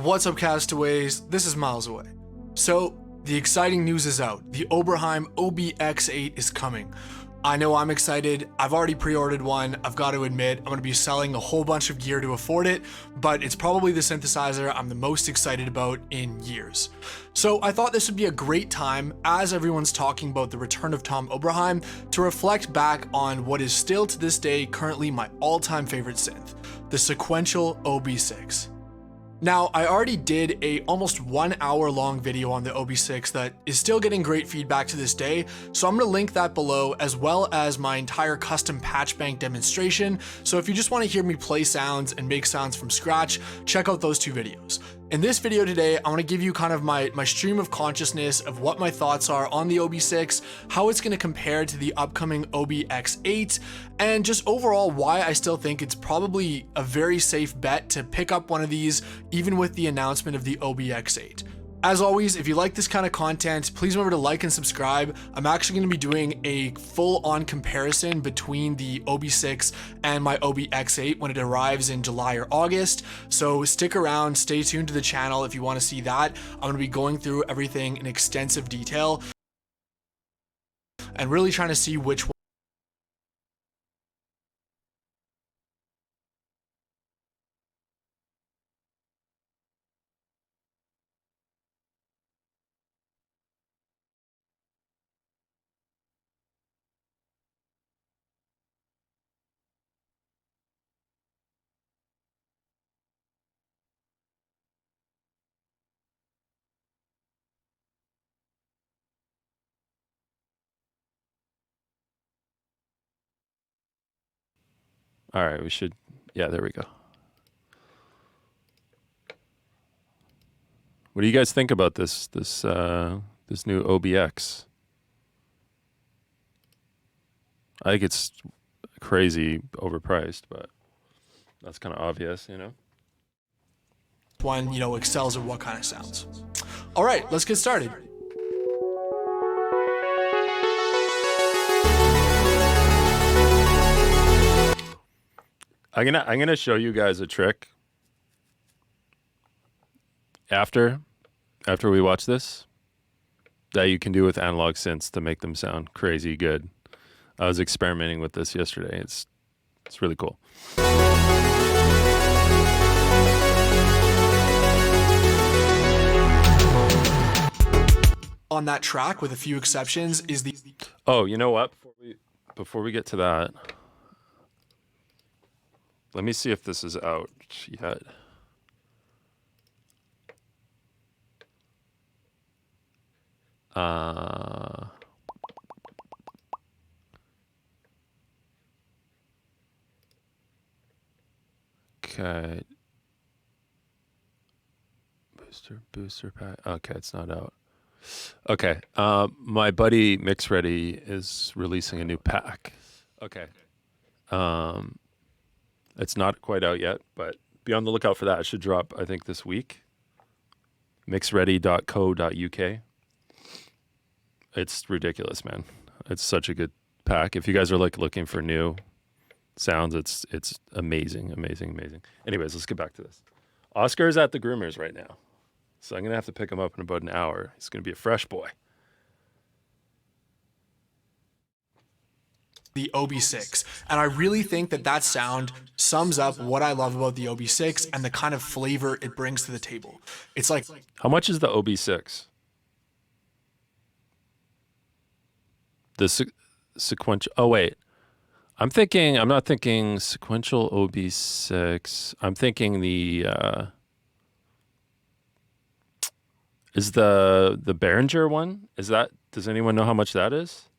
What's up, Castaways? This is Miles Away. So, the exciting news is out. The Oberheim OBX8 is coming. I know I'm excited. I've already pre-ordered one. I've got to admit, I'm going to be selling a whole bunch of gear to afford it, but it's probably the synthesizer I'm the most excited about in years. So I thought this would be a great time, as everyone's talking about the return of Tom Oberheim, to reflect back on what is still to this day currently my all-time favorite synth, the sequential OB6. Now, I already did a almost 1 hour long video on the OB6 that is still getting great feedback to this day, so I'm going to link that below, as well as my entire custom patch bank demonstration. So if you just want to hear me play sounds and make sounds from scratch, check out those two videos. In this video today, I want to give you kind of my stream of consciousness of what my thoughts are on the OB6, how it's going to compare to the upcoming OBX8, and just overall why I still think it's probably a very safe bet to pick up one of these, even with the announcement of the OBX8. As always, if you like this kind of content, please remember to like and subscribe. I'm actually going to be doing a full-on comparison between the OB6 and my OBX8 when it arrives in July or August. So stick around, stay tuned to the channel if you want to see that. I'm going to be going through everything in extensive detail and really trying to see which one. All right, we should, yeah, there we go. What do you guys think about this new OBX? I think it's crazy overpriced, but that's kind of obvious, you know? One, excels at what kind of sounds. All right, let's get started. I'm gonna show you guys a trick after we watch this that you can do with analog synths to make them sound crazy good. I was experimenting with this yesterday. It's really cool. On that track, with a few exceptions, is the... Oh, you know what? Before we get to that, let me see if this is out yet. Okay. Booster pack. Okay, it's not out. Okay. My buddy Mix Ready is releasing a new pack. Okay. It's not quite out yet, but be on the lookout for that. It should drop, I think, this week. mixready.co.uk. It's ridiculous, man. It's such a good pack. If you guys are like looking for new sounds, it's amazing, amazing, amazing. Anyways, let's get back to this. Oscar's at the groomers right now, so I'm gonna have to pick him up in about an hour. He's gonna be a fresh boy. The OB6, and I really think that sound sums up what I love about the OB6 and the kind of flavor it brings to the table. It's like, how much is the OB6? The sequential. Oh wait, I'm not thinking sequential OB6. I'm thinking the is the Behringer one. Is that? Does anyone know how much that is?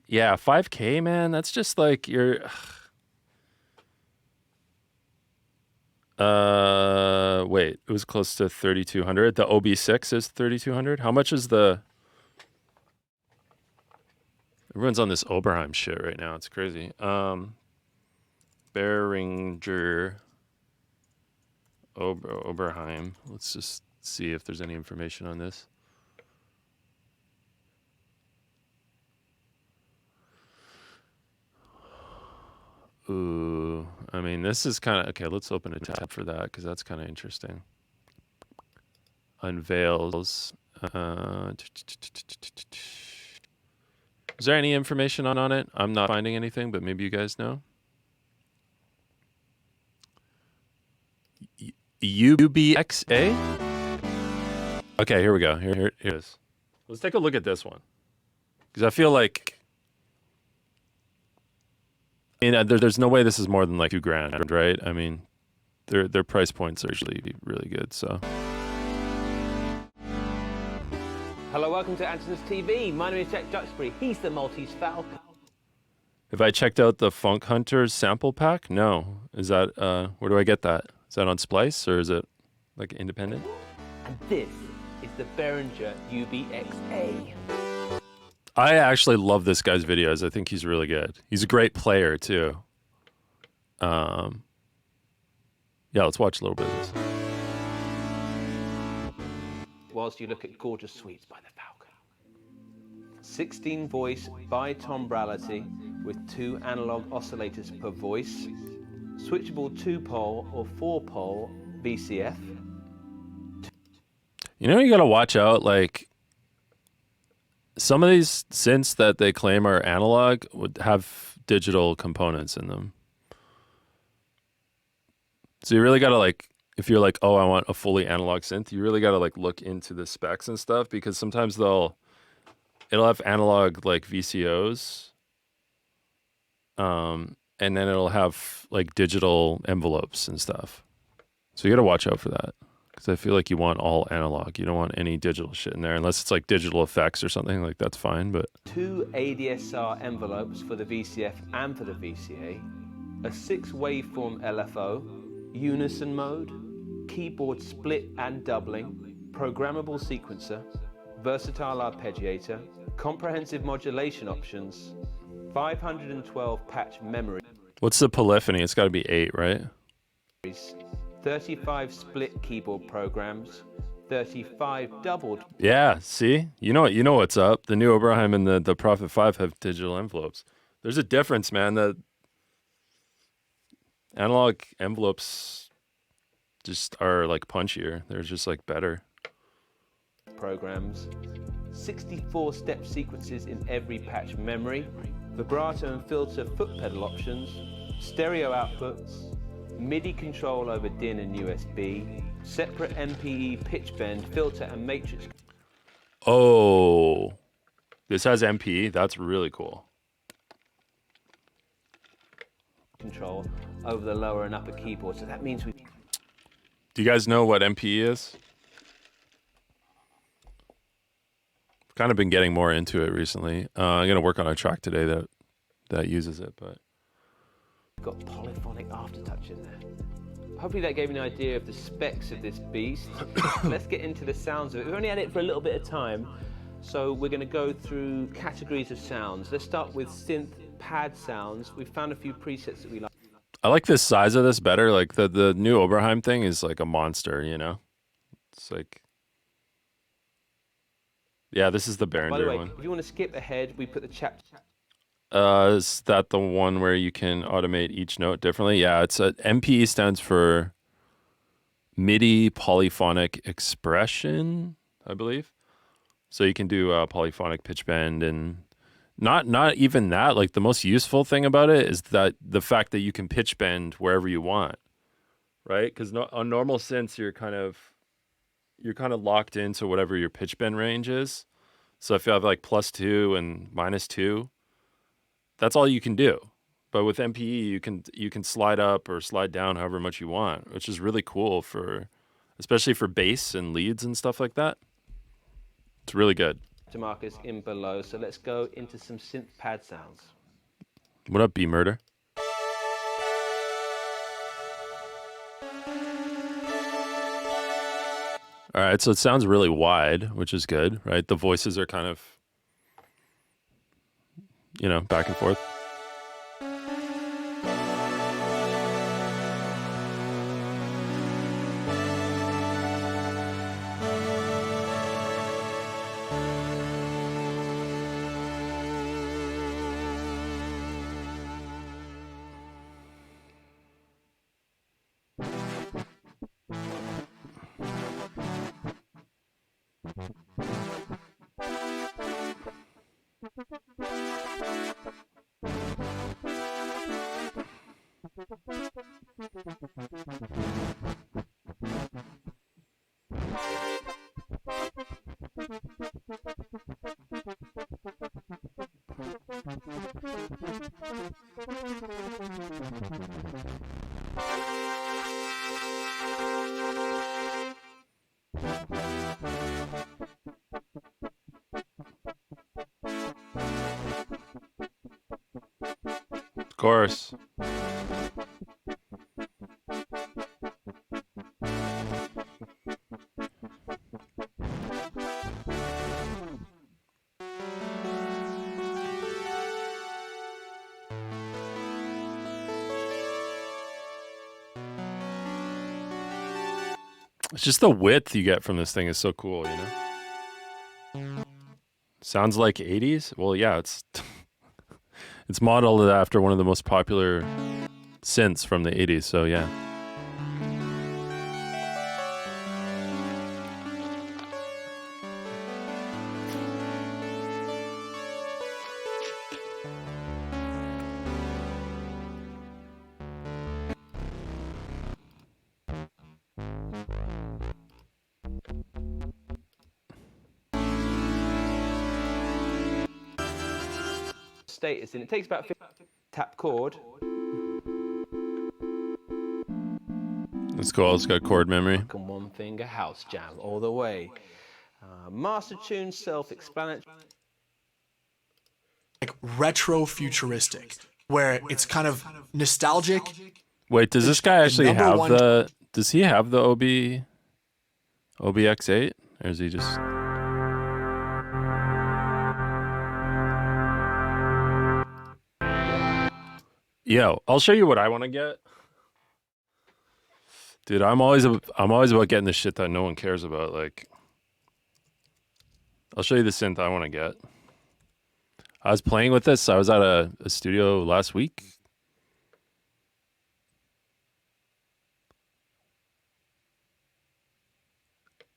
Yeah, 5K, man. That's just like your. Wait, it was close to 3,200. The OB6 is 3,200. How much is the? Everyone's on this Oberheim shit right now. It's crazy. Behringer Oberheim. Let's just see if there's any information on this. Ooh, I mean, this is kind of okay. Let's open a tab for that because that's kind of interesting. Unveils. Is there any information on it? I'm not finding anything, but maybe you guys know. UBXA? Okay, here we go. Here it is. Let's take a look at this one. Because I feel like, I mean, there's no way this is more than like $2,000, right? I mean, their price points are usually really good, so. Hello, welcome to Anderson's TV. My name is Jack Duxbury. He's the Maltese Falcon. Have I checked out the Funk Hunters sample pack? No. Is that, where do I get that? Is that on Splice or is it like independent? And this is the Behringer UBXA. I actually love this guy's videos. I think he's really good. He's a great player too. Yeah, let's watch a little bit of this. Whilst you look at gorgeous suites by the Falcon. 16 voice by Tombrality with 2 analog oscillators per voice. Switchable 2-pole or 4-pole VCF. You know, you gotta watch out, like, some of these synths that they claim are analog would have digital components in them. So you really gotta, like, if you're like, oh, I want a fully analog synth, you really gotta like look into the specs and stuff because sometimes it'll have analog like VCOs, and then it'll have like digital envelopes and stuff. So you gotta watch out for that because I feel like you want all analog. You don't want any digital shit in there unless it's like digital effects or something. Like that's fine, but 2 ADSR envelopes for the VCF and for the VCA. A 6 waveform LFO. Unison mode, keyboard split and doubling, programmable sequencer, versatile arpeggiator, comprehensive modulation options, 512 patch memory. What's the polyphony? It's got to be 8, right? 35 split keyboard programs, 35 doubled. Yeah, see? You know what's up. The new Oberheim and the Prophet 5 have digital envelopes. There's a difference, man. The analog envelopes just are like punchier. They're just like better. Programs, 64 step sequences in every patch memory, vibrato and filter foot pedal options, stereo outputs, MIDI control over DIN and USB, separate MPE pitch bend, filter and matrix. Oh, this has MPE. That's really cool. Control over the lower and upper keyboard. So that means we. Do you guys know what MPE is? I've kind of been getting more into it recently. I'm gonna work on a track today that uses it, but Got polyphonic aftertouch in there. Hopefully that gave you an idea of the specs of this beast. Let's get into the sounds of it. We've only had it for a little bit of time, so we're going to go through categories of sounds. Let's start with synth pad sounds. We found a few presets that we like. I like the size of this better. Like the new Oberheim thing is like a monster, you know? It's like, yeah, this is the By the Behringer way, one. if you want to skip ahead, we put the chapter. Is that the one where you can automate each note differently? Yeah, it's MPE stands for MIDI polyphonic expression, I believe. So you can do polyphonic pitch bend and not even that. Like the most useful thing about it is that the fact that you can pitch bend wherever you want, right? Because on normal synths you're kind of locked into whatever your pitch bend range is. So if you have like +2 and -2, that's all you can do. But with MPE, you can slide up or slide down however much you want, which is really cool especially for bass and leads and stuff like that. It's really good. Markers in below. So let's go into some synth pad sounds. What up, B Murder? All right, so it sounds really wide, which is good, right? The voices are kind of, back and forth. Of course. It's just the width you get from this thing is so cool, you know? Sounds like 80s? Well, yeah, it's it's modeled after one of the most popular synths from the 80s, so yeah. Status, and it takes about 50 tap chord. It's cool. It's got chord memory. And one finger house jam all the way. Master tune, self-explanatory. Like retro futuristic, where it's kind of nostalgic. Wait, does this guy actually number have one- the... Does he have the OBX8? Or is he just... Yo, I'll show you what I want to get. Dude, I'm always about getting the shit that no one cares about. Like, I'll show you the synth I want to get. I was playing with this. I was at a studio last week.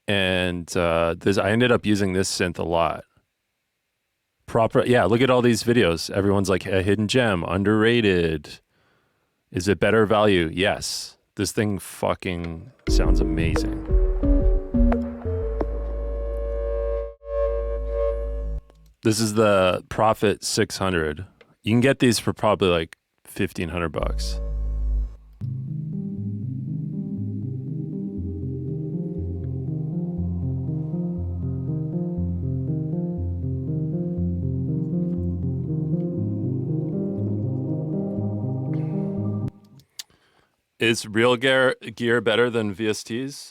And I ended up using this synth a lot. Yeah, look at all these videos. Everyone's like, a hidden gem, underrated. Is it better value? Yes. This thing fucking sounds amazing. This is the Prophet 600. You can get these for probably like $1,500. Is real gear better than VSTs?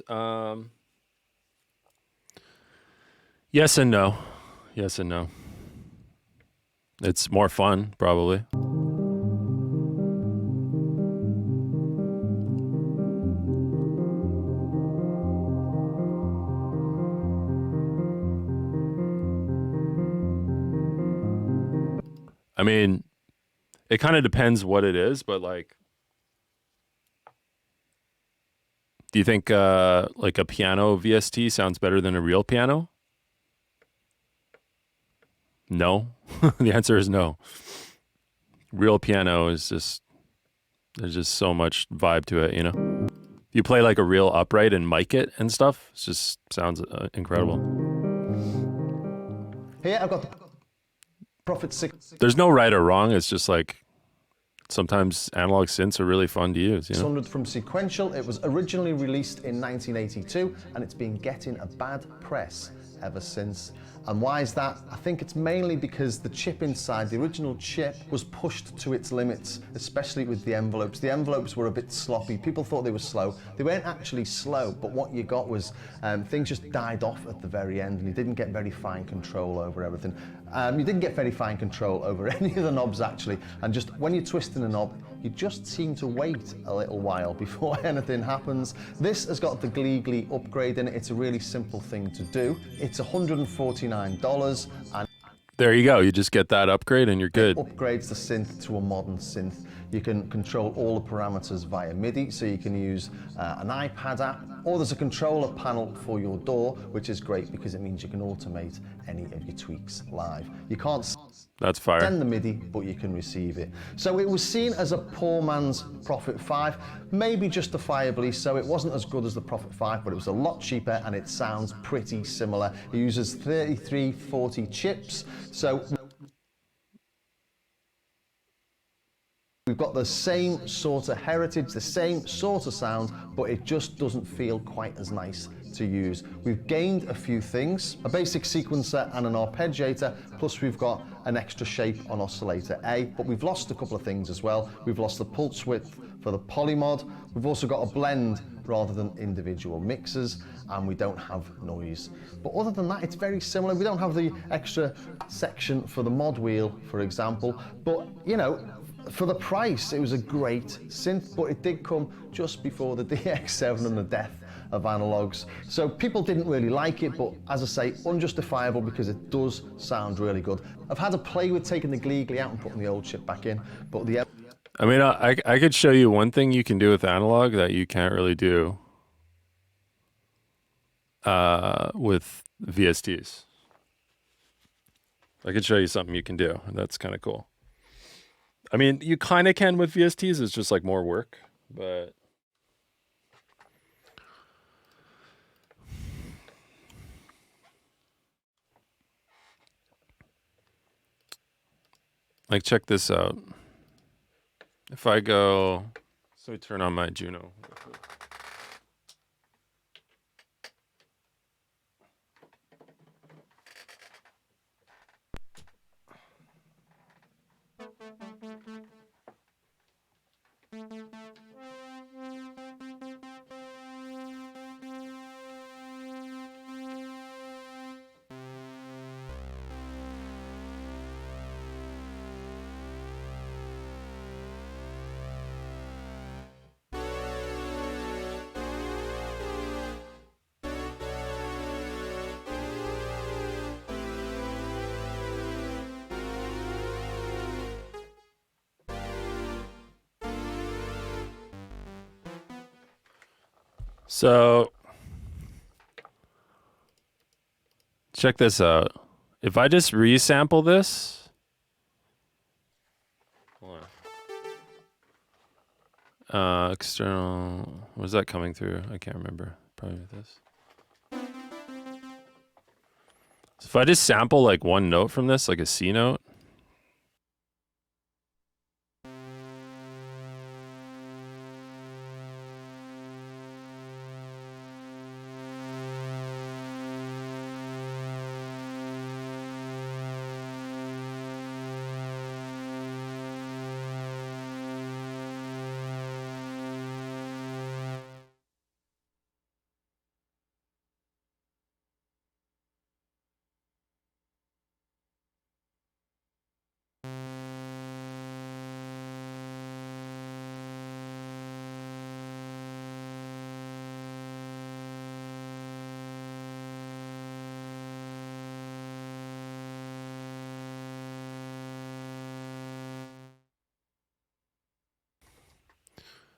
Yes and no. Yes and no. It's more fun, probably. I mean, it kind of depends what it is, but like, do you think like a piano VST sounds better than a real piano? No. The answer is no. Real piano is just, there's just so much vibe to it, you know? If you play like a real upright and mic it and stuff, it just sounds incredible. Here I've got the Prophet 600 There's no right or wrong. It's just like, sometimes analog synths are really fun to use, you know? from Sequential. It was originally released in 1982 and it's been getting a bad press ever since. And why is that? I think it's mainly because the chip inside, the original chip, was pushed to its limits, especially with the envelopes. The envelopes were a bit sloppy. People thought they were slow. They weren't actually slow, but what you got was things just died off at the very end and you didn't get very fine control over everything. You didn't get very fine control over any of the knobs actually, and just when you're twisting a knob, you just seem to wait a little while before anything happens. This has got the Glee upgrade in it. It's a really simple thing to do. It's $149 and There you go. You just get that upgrade and you're good. upgrades the synth to a modern synth. You can control all the parameters via MIDI, so you can use an iPad app, or there's a controller panel for your DAW, which is great because it means you can automate any of your tweaks live. You can't That's fire. send the MIDI, but you can receive it. So it was seen as a poor man's Prophet 5, maybe justifiably so. It wasn't as good as the Prophet 5, but it was a lot cheaper and it sounds pretty similar. It uses 3340 chips, so we've got the same sort of heritage, the same sort of sound, but it just doesn't feel quite as nice to use. We've gained a few things, a basic sequencer and an arpeggiator, plus we've got an extra shape on oscillator A, but we've lost a couple of things as well. We've lost the pulse width for the polymod. We've also got a blend rather than individual mixes, and we don't have noise. But other than that, it's very similar. We don't have the extra section for the mod wheel, for example, but you know, for the price, it was a great synth, but it did come just before the DX7 and the death of analogs. So people didn't really like it, but as I say, unjustifiable because it does sound really good. I've had a play with taking the Gleegly out and putting the old chip back in, but the... I mean, I could show you one thing you can do with analog that you can't really do with VSTs. I could show you something you can do, and that's kind of cool. I mean, you kind of can with VSTs. It's just like more work, but like check this out. If I go, so I turn on my Juno. So check this out. If I just resample this, hold on. External, was that coming through? I can't remember. Probably this. So if I just sample like one note from this, like a C note.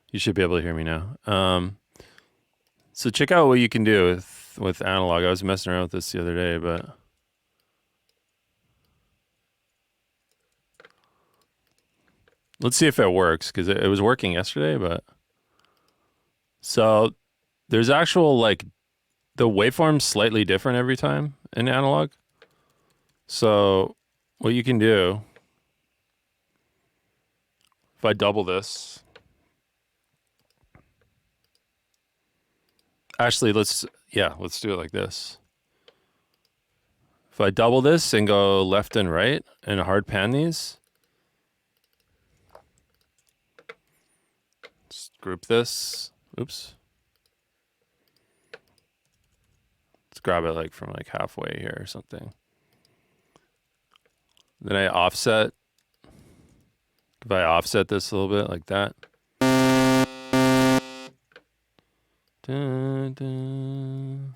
You should be able to hear me now. So check out what you can do with analog. I was messing around with this the other day, but let's see if it works, because it was working yesterday. But so there's actual, like, the waveform's slightly different every time in analog. So what you can do, if I double this, actually, let's do it like this. If I double this and go left and right and hard pan these, just group this. Oops. Let's grab it like from like halfway here or something. Then I offset. If I offset this a little bit like that. Dun, dun.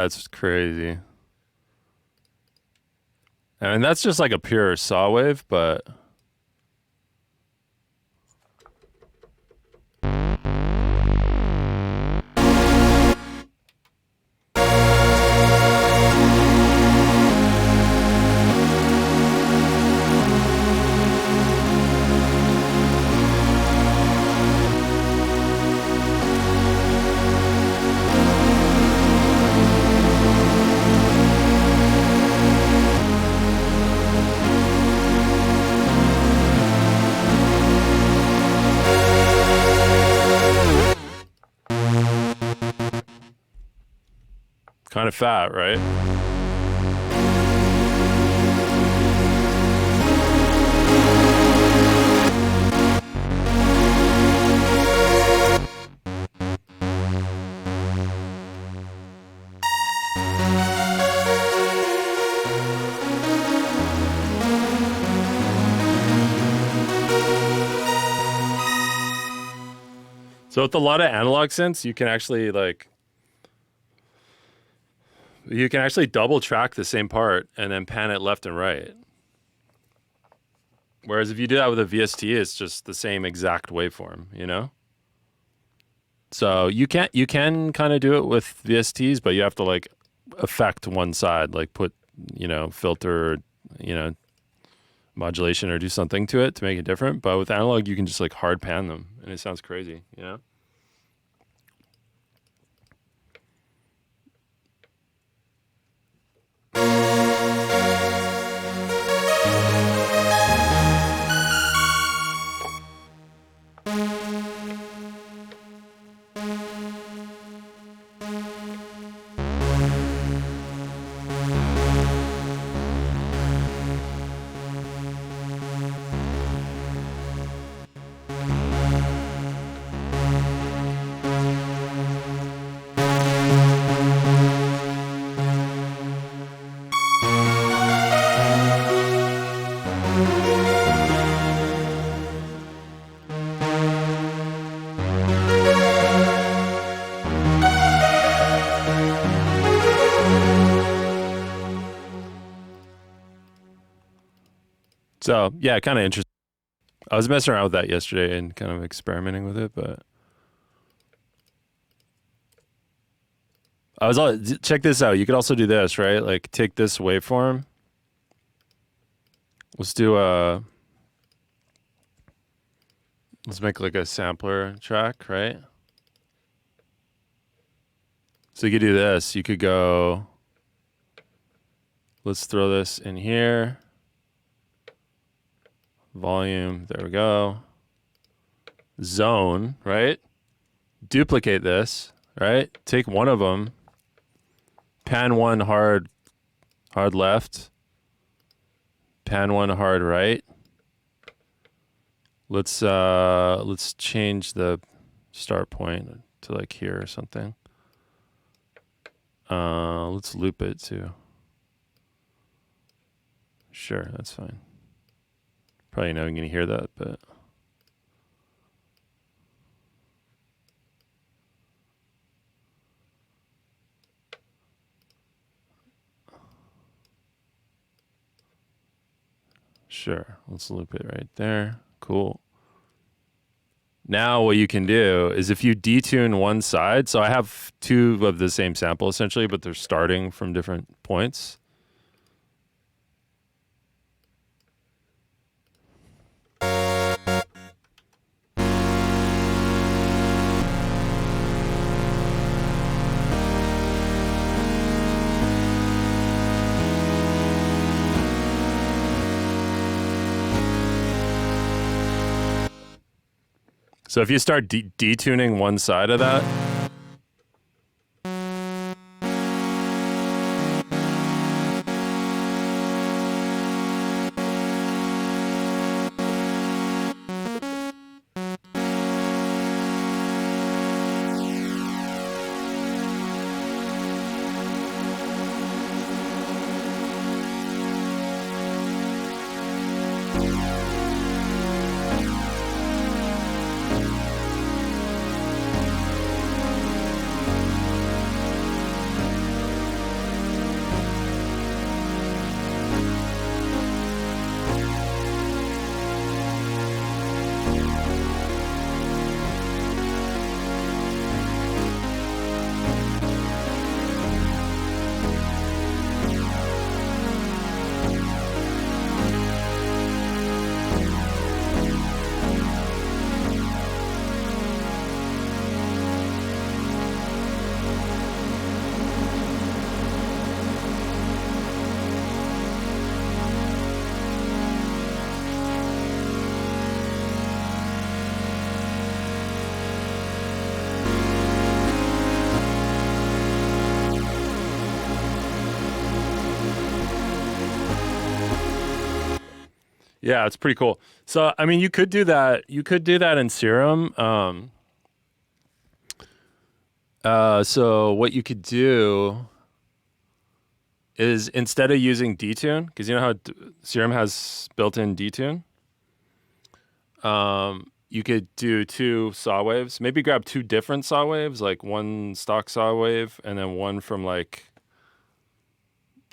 That's crazy. I mean, that's just like a pure saw wave, but kind of fat, right? So with a lot of analog synths, you can actually double track the same part and then pan it left and right. Whereas if you do that with a VST, it's just the same exact waveform, you know? So you can kind of do it with VSTs, but you have to like affect one side, like put, filter, modulation or do something to it to make it different. But with analog, you can just like hard pan them and it sounds crazy, you know? So yeah, kind of interesting. I was messing around with that yesterday and kind of experimenting with it, but check this out. You could also do this, right? Like take this waveform. Let's make like a sampler track, right? So you could do this. You could go, let's throw this in here. Volume, there we go. Zone, right? Duplicate this, right? Take one of them, pan one hard left, pan one hard right. Let's change the start point to like here or something. Let's loop it too. Sure, that's fine. Probably not going to hear that, but sure. Let's loop it right there. Cool. Now what you can do is if you detune one side, so I have two of the same sample essentially, but they're starting from different points. So if you start detuning one side of that, Yeah, it's pretty cool. So, I mean, you could do that. You could do that in Serum. So what you could do is instead of using detune, because you know how Serum has built-in detune, you could do 2 saw waves. Maybe grab 2 different saw waves, like one stock saw wave and then one from like,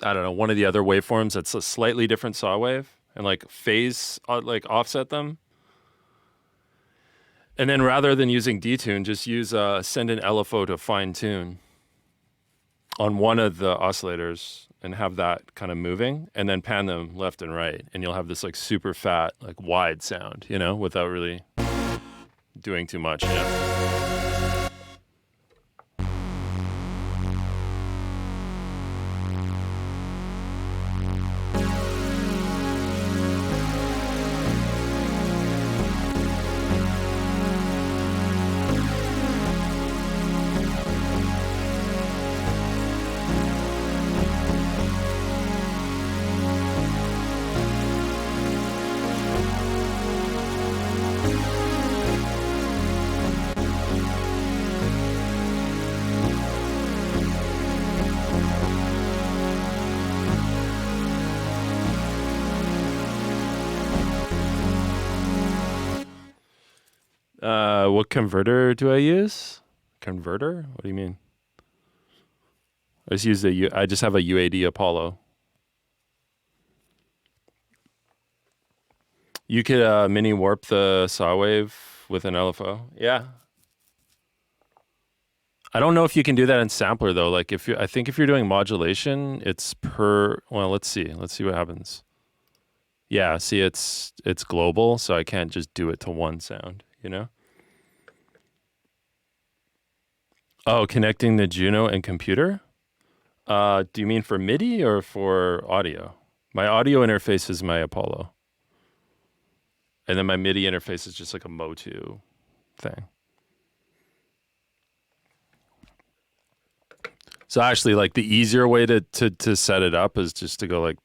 I don't know, one of the other waveforms that's a slightly different saw wave, and like phase, like offset them. And then rather than using detune, just use send an LFO to fine tune on one of the oscillators and have that kind of moving, and then pan them left and right, and you'll have this like super fat, like wide sound, you know, without really doing too much. Yeah. What converter do I use? Converter? What do you mean? I just have a UAD Apollo. You could mini warp the saw wave with an LFO. Yeah. I don't know if you can do that in sampler though. Like I think if you're doing modulation, it's per. Well, let's see. Let's see what happens. Yeah. See, it's global, so I can't just do it to one sound. You know. Oh, connecting the Juno and computer? Do you mean for MIDI or for audio? My audio interface is my Apollo. And then my MIDI interface is just like a Motu thing. So actually, like the easier way to set it up is just to go like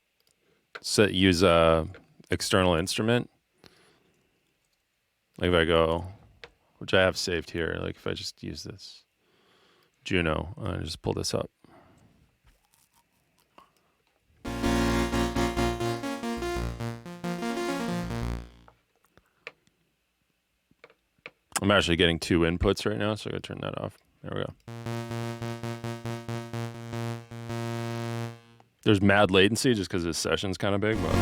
use a external instrument. Like if I go, which I have saved here, like if I just use this Juno, I just pull this up. I'm actually getting 2 inputs right now, so I'm gonna turn that off. There we go. There's mad latency just because this session's kind of big, but.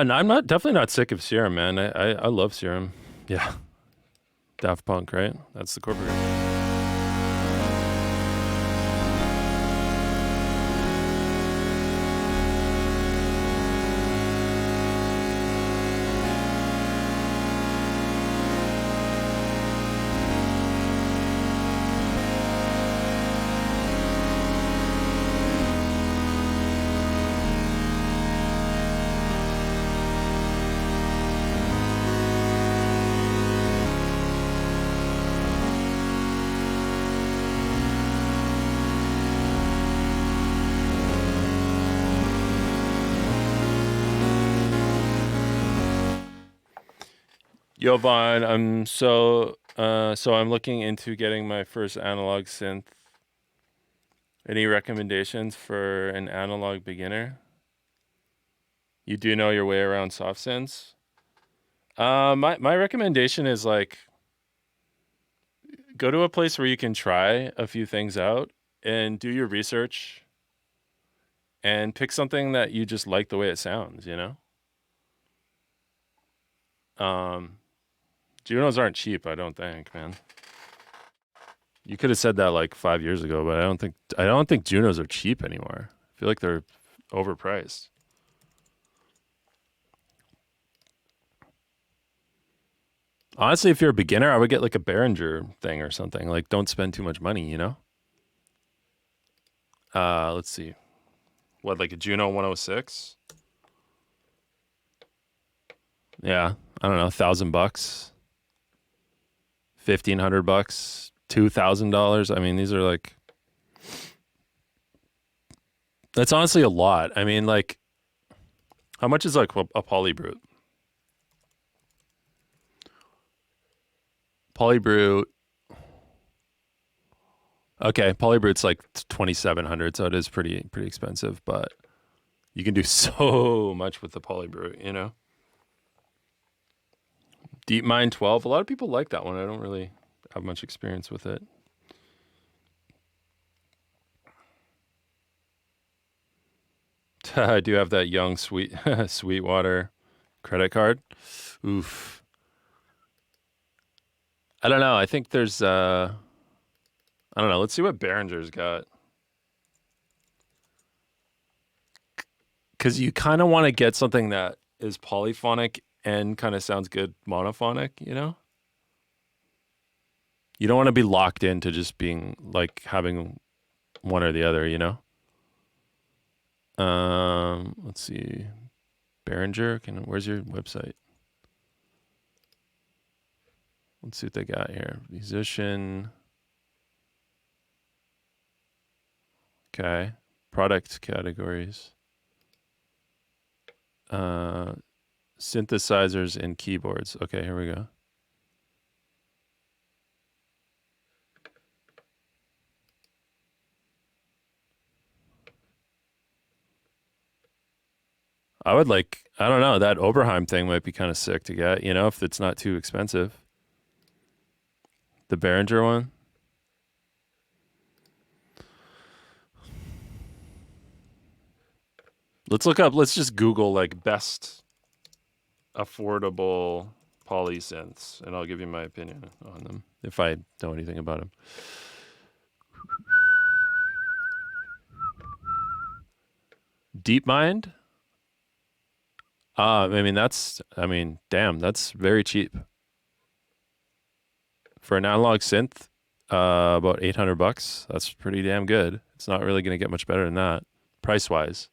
No, I'm definitely not sick of Serum, man. I love Serum. Yeah. Daft Punk, right? That's the corporate. Yo, Vaughn, I'm looking into getting my first analog synth. Any recommendations for an analog beginner? You do know your way around soft synths? My recommendation is like go to a place where you can try a few things out and do your research and pick something that you just like the way it sounds, you know? Junos aren't cheap, I don't think, man. You could have said that like 5 years ago, but I don't think Junos are cheap anymore. I feel like they're overpriced. Honestly, if you're a beginner, I would get like a Behringer thing or something. Like, don't spend too much money, you know? Let's see. What, like a Juno 106? Yeah, I don't know, $1,000, $1,500, $2,000. I mean, these are like, that's honestly a lot. I mean, like, how much is like a Polybrute? Polybrute. Okay, Polybrute's like 2,700, so it is pretty expensive, but you can do so much with the Polybrute, you know? DeepMind 12. A lot of people like that one. I don't really have much experience with it. I do have that young Sweetwater credit card. Oof. I don't know. I think there's I don't know. Let's see what Behringer's got. Cuz you kind of want to get something that is polyphonic and kind of sounds good monophonic, you know? You don't want to be locked into just being like having one or the other, you know? Let's see. Behringer, where's your website? Let's see what they got here. Musician. Okay. Product categories. Synthesizers and keyboards. Okay, here we go. I don't know, that Oberheim thing might be kind of sick to get, you know, if it's not too expensive. The Behringer one. Let's just Google like best affordable polysynths, and I'll give you my opinion on them if I know anything about them. DeepMind? Damn, that's very cheap. For an analog synth, about $800. That's pretty damn good. It's not really going to get much better than that, price-wise.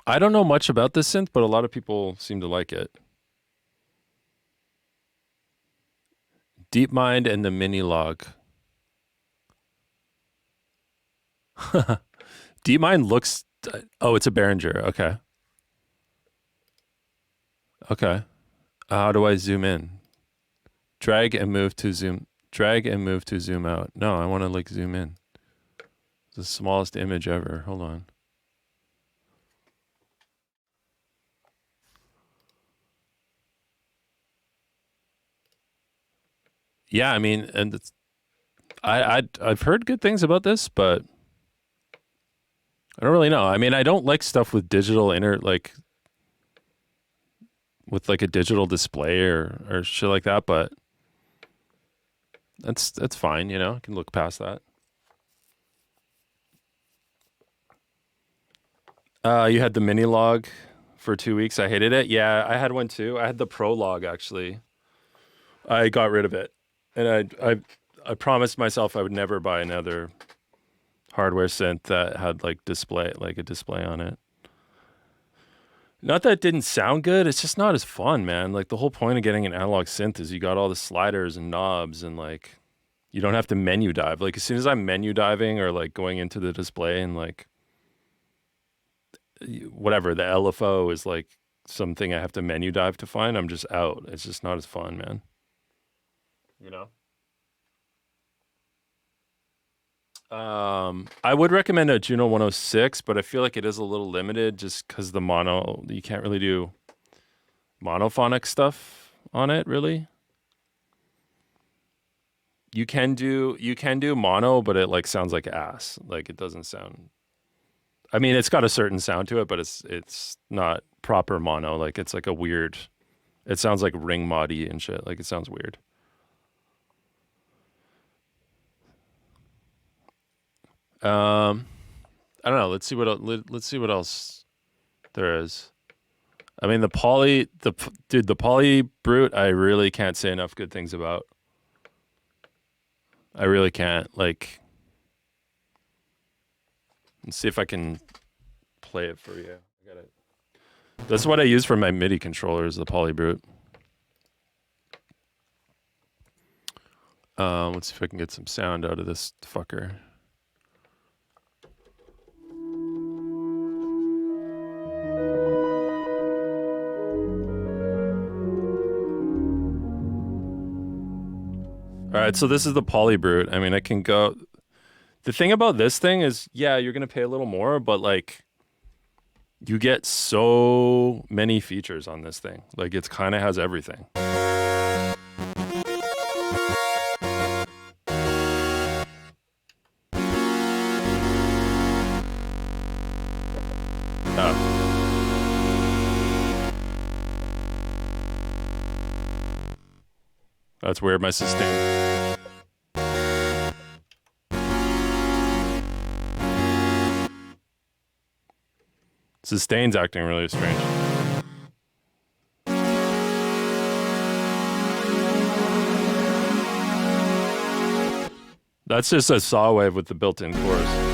I don't know much about this synth, but a lot of people seem to like it. DeepMind and the Minilog. DeepMind looks... Oh, it's a Behringer. Okay. Okay. How do I zoom in? Drag and move to zoom out. No, I want to like zoom in. It's the smallest image ever. Hold on. Yeah, I mean, and it's, I've heard good things about this, but I don't really know. I mean, I don't like stuff with digital with like a digital display or shit like that, but that's fine, you know. I can look past that. You had the Minilog for 2 weeks. I hated it. Yeah, I had one too. I had the Prolog actually. I got rid of it, and I promised myself I would never buy another hardware synth that had like a display on it. Not that it didn't sound good, it's just not as fun, man. Like the whole point of getting an analog synth is you got all the sliders and knobs and like you don't have to menu dive. Like as soon as I'm menu diving or like going into the display and like whatever, the LFO is like something I have to menu dive to find, I'm just out. It's just not as fun, man. You know? I would recommend a Juno 106, but I feel like it is a little limited just because the mono, you can't really do monophonic stuff on it, really. You can do mono, but it like sounds like ass. Like it doesn't sound. I mean, it's got a certain sound to it, but it's not proper mono. Like it's like a weird. It sounds like ring moddy and shit. Like it sounds weird. I don't know. Let's see what else there is. I mean, the poly brute. I really can't say enough good things about. I really can't. Like, let's see if I can play it for you. I got it. That's what I use for my MIDI controllers, the poly brute. Let's see if I can get some sound out of this fucker. All right, so this is the poly brute. I mean, I can go. The thing about this thing is, yeah, you're gonna pay a little more, but like, you get so many features on this thing. Like, it's kind of has everything. That's weird. My sustain. Sustain's acting really strange. That's just a saw wave with the built-in chorus.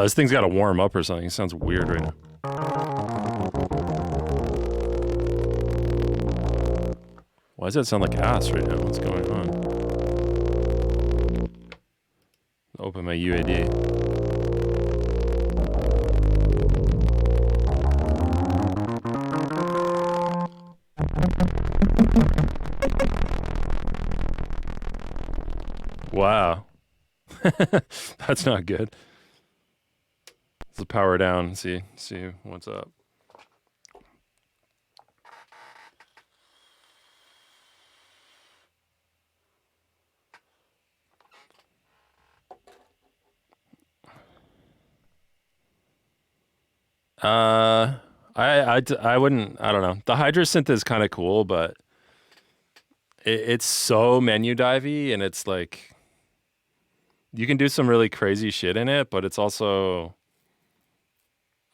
This thing's got to warm up or something. It sounds weird right now. Why does that sound like ass right now? What's going on? Open my UAD. Wow. That's not good. Let's power down and see what's up. I wouldn't, I don't know. The Hydra synth is kind of cool, but it's so menu divey, and it's like, you can do some really crazy shit in it, but it's also,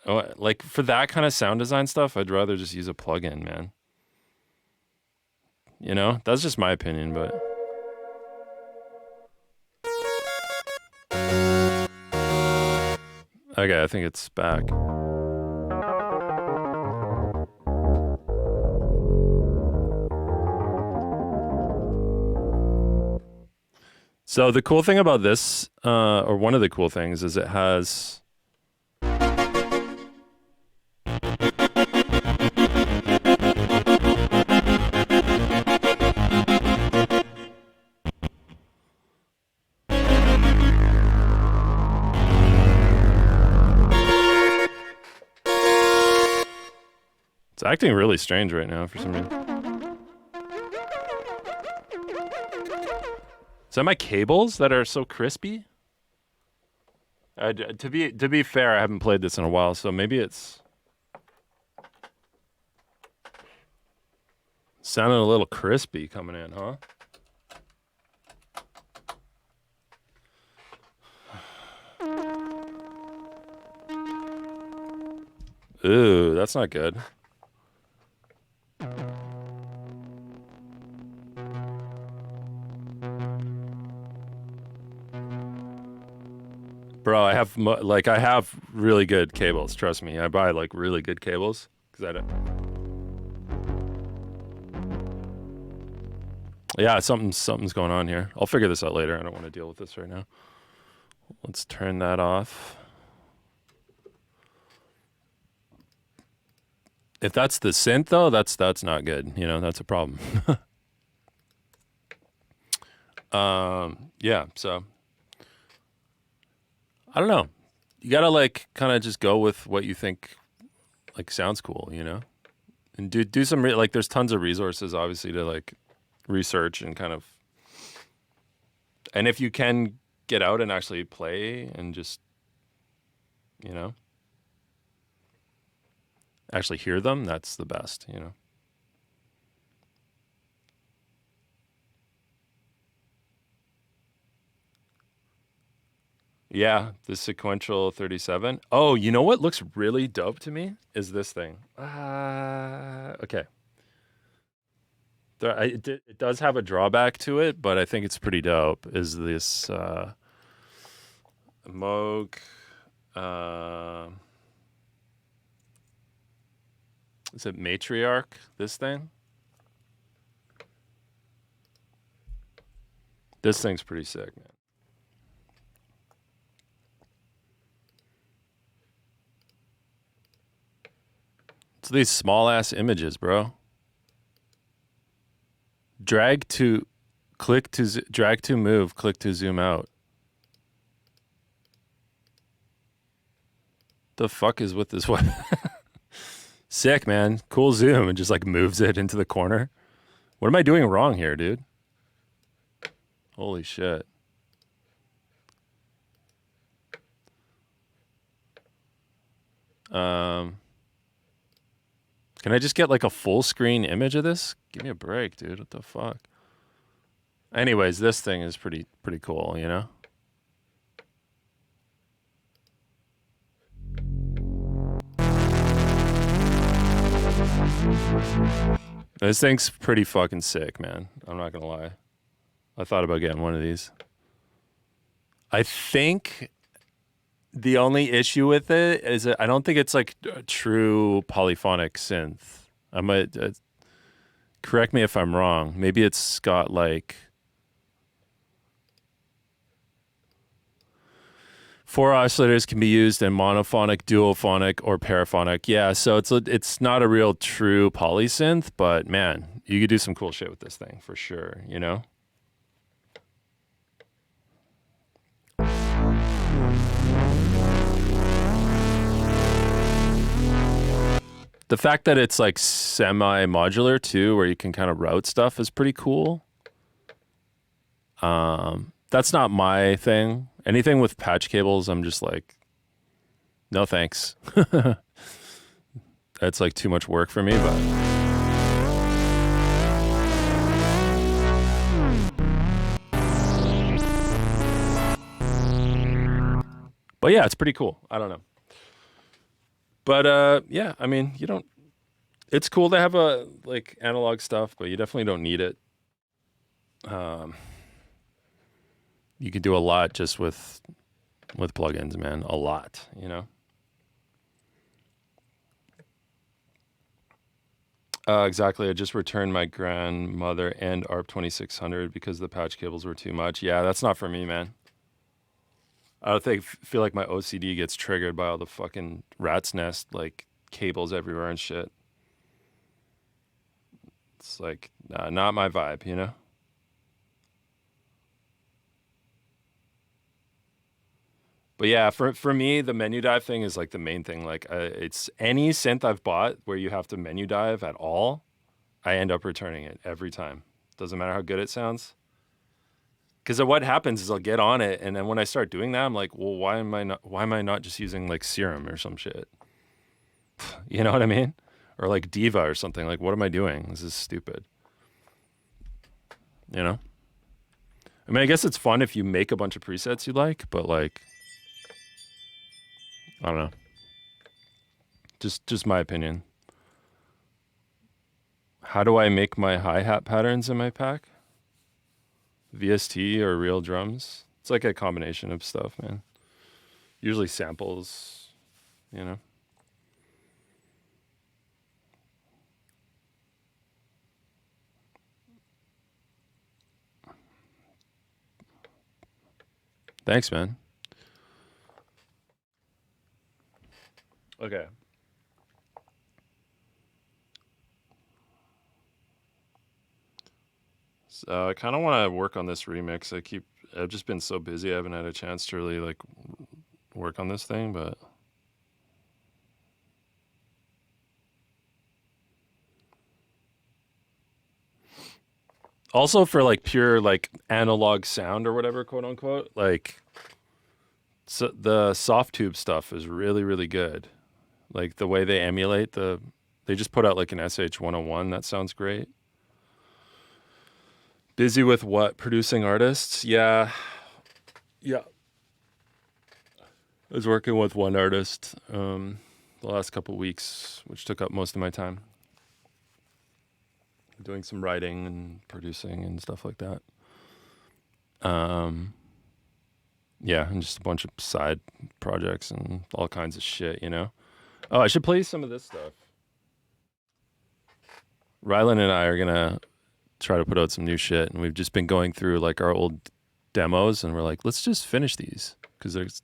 like, for that kind of sound design stuff, I'd rather just use a plugin, man. You know, that's just my opinion, but. Okay, I think it's back. So the cool thing about this, or one of the cool things, is it has. It's acting really strange right now for some reason. Is that my cables that are so crispy? To be fair, I haven't played this in a while, so maybe it's sounding a little crispy coming in, huh? Ooh, that's not good. Bro, I have I have really good cables. Trust me, I buy like really good cables because I don't. Yeah, something's going on here. I'll figure this out later. I don't want to deal with this right now. Let's turn that off. If that's the synth though, that's not good. You know, that's a problem. Yeah, so I don't know. You gotta like kind of just go with what you think like sounds cool, you know, and do some like there's tons of resources obviously to like research and kind of, and if you can get out and actually play and just, you know, actually hear them, that's the best, you know. Yeah, the sequential 37. Oh, you know what looks really dope to me is this thing. Okay. It does have a drawback to it, but I think it's pretty dope. Is this Moog? Is it Matriarch? This thing? This thing's pretty sick, man. It's these small ass images, bro. Drag to move, click to zoom out. The fuck is with this one? Sick, man. Cool zoom, and just like moves it into the corner. What am I doing wrong here, dude? Holy shit. Can I just get like a full screen image of this? Give me a break, dude. What the fuck? Anyways, this thing is pretty cool, you know? This thing's pretty fucking sick, man. I'm not gonna lie. I thought about getting one of these. I think the only issue with it is that I don't think it's like a true polyphonic synth. I might correct me if I'm wrong. Maybe it's got like 4 oscillators can be used in monophonic, duophonic, or paraphonic. Yeah, so it's not a real true polysynth, but man, you could do some cool shit with this thing for sure, you know? The fact that it's like semi-modular too, where you can kind of route stuff is pretty cool. That's not my thing. Anything with patch cables, I'm just like, no thanks. That's like too much work for me, but yeah, it's pretty cool. I don't know. But yeah, I mean, it's cool to have a like analog stuff, but you definitely don't need it. You can do a lot just with plugins, man. A lot, you know. Exactly. I just returned my grandmother and ARP 2600 because the patch cables were too much. Yeah, that's not for me, man. I feel like my OCD gets triggered by all the fucking rat's nest, like cables everywhere and shit. It's like, not my vibe, you know? But yeah, for me, the menu dive thing is like the main thing. Like, it's any synth I've bought where you have to menu dive at all, I end up returning it every time. Doesn't matter how good it sounds. Because what happens is I'll get on it, and then when I start doing that, I'm like, well, why am I not just using like Serum or some shit? You know what I mean? Or like Diva or something. Like, what am I doing? This is stupid. You know? I mean, I guess it's fun if you make a bunch of presets you like, but like, I don't know. Just my opinion. How do I make my hi-hat patterns in my pack? VST or real drums? It's like a combination of stuff, man. usually samples, you know. Thanks, man. Okay. So I kind of want to work on this remix. I've just been so busy. I haven't had a chance to really like work on this thing, but also for like pure like analog sound or whatever, quote unquote, like so the soft tube stuff is really, really good. Like the way they emulate they just put out like an SH-101. That sounds great. Busy with what? Producing artists? Yeah. I was working with one artist the last couple weeks, which took up most of my time. Doing some writing and producing and stuff like that. Yeah, and just a bunch of side projects and all kinds of shit, you know? Oh, I should play some of this stuff. Rylan and I are going to try to put out some new shit, and we've just been going through like our old demos, and we're like, let's just finish these, because there's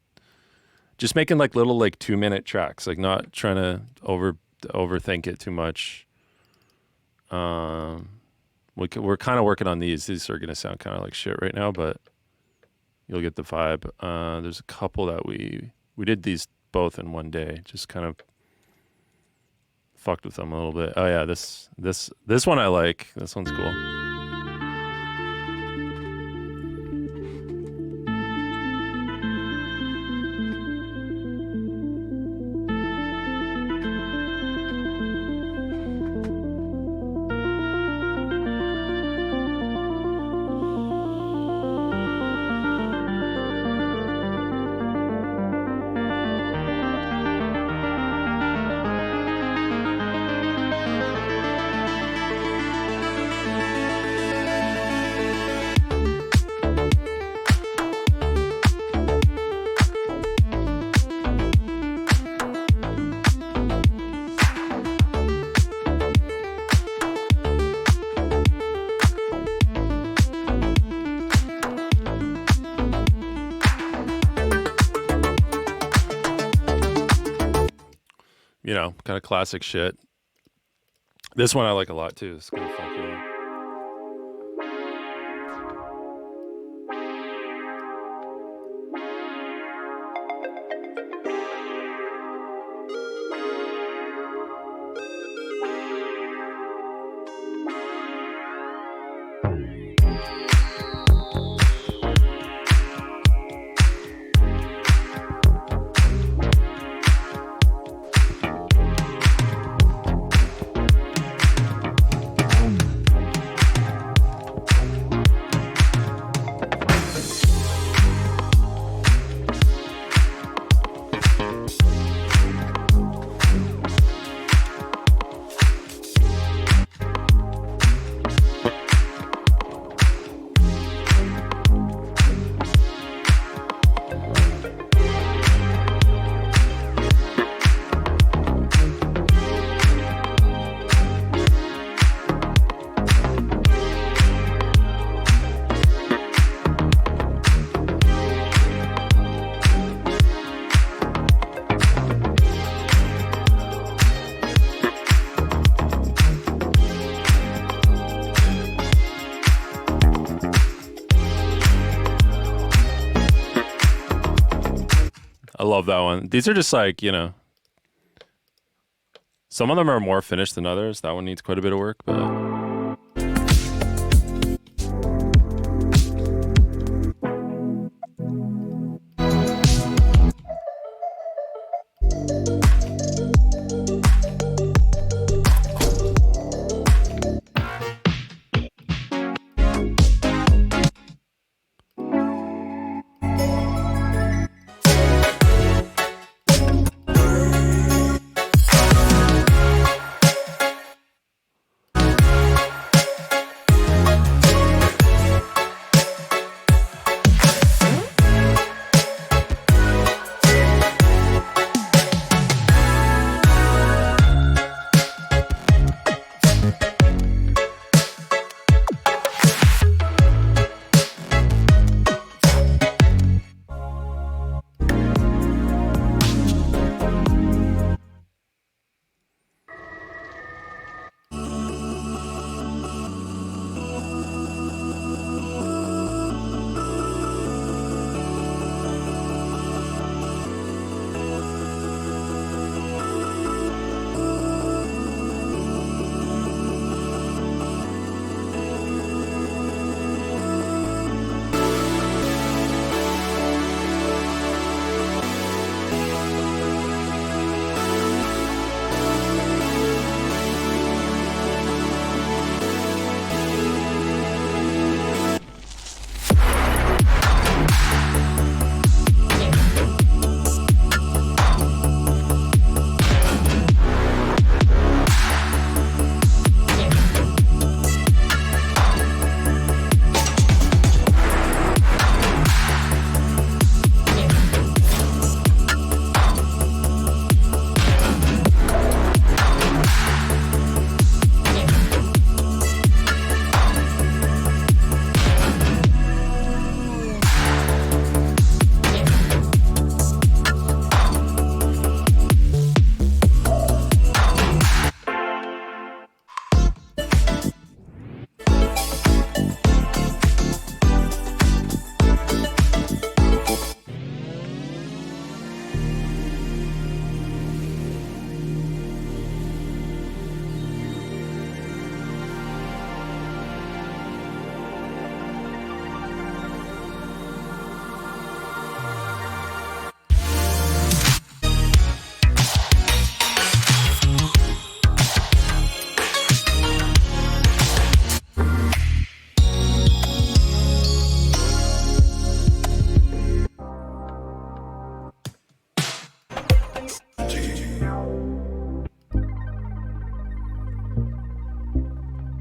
just making like little like 2-minute tracks, like not trying to overthink it too much. We're kind of working on these. These are going to sound kind of like shit right now, but you'll get the vibe. There's a couple that we did these both in one day, just kind of fucked with them a little bit. Oh yeah, this one I like. This one's cool. You know, kind of classic shit. This one I like a lot too. It's kind of funky one. I love that one. These are just like, you know, some of them are more finished than others. That one needs quite a bit of work, but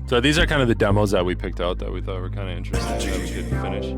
So these are kind of the demos that we picked out that we thought were kind of interesting that we could finish.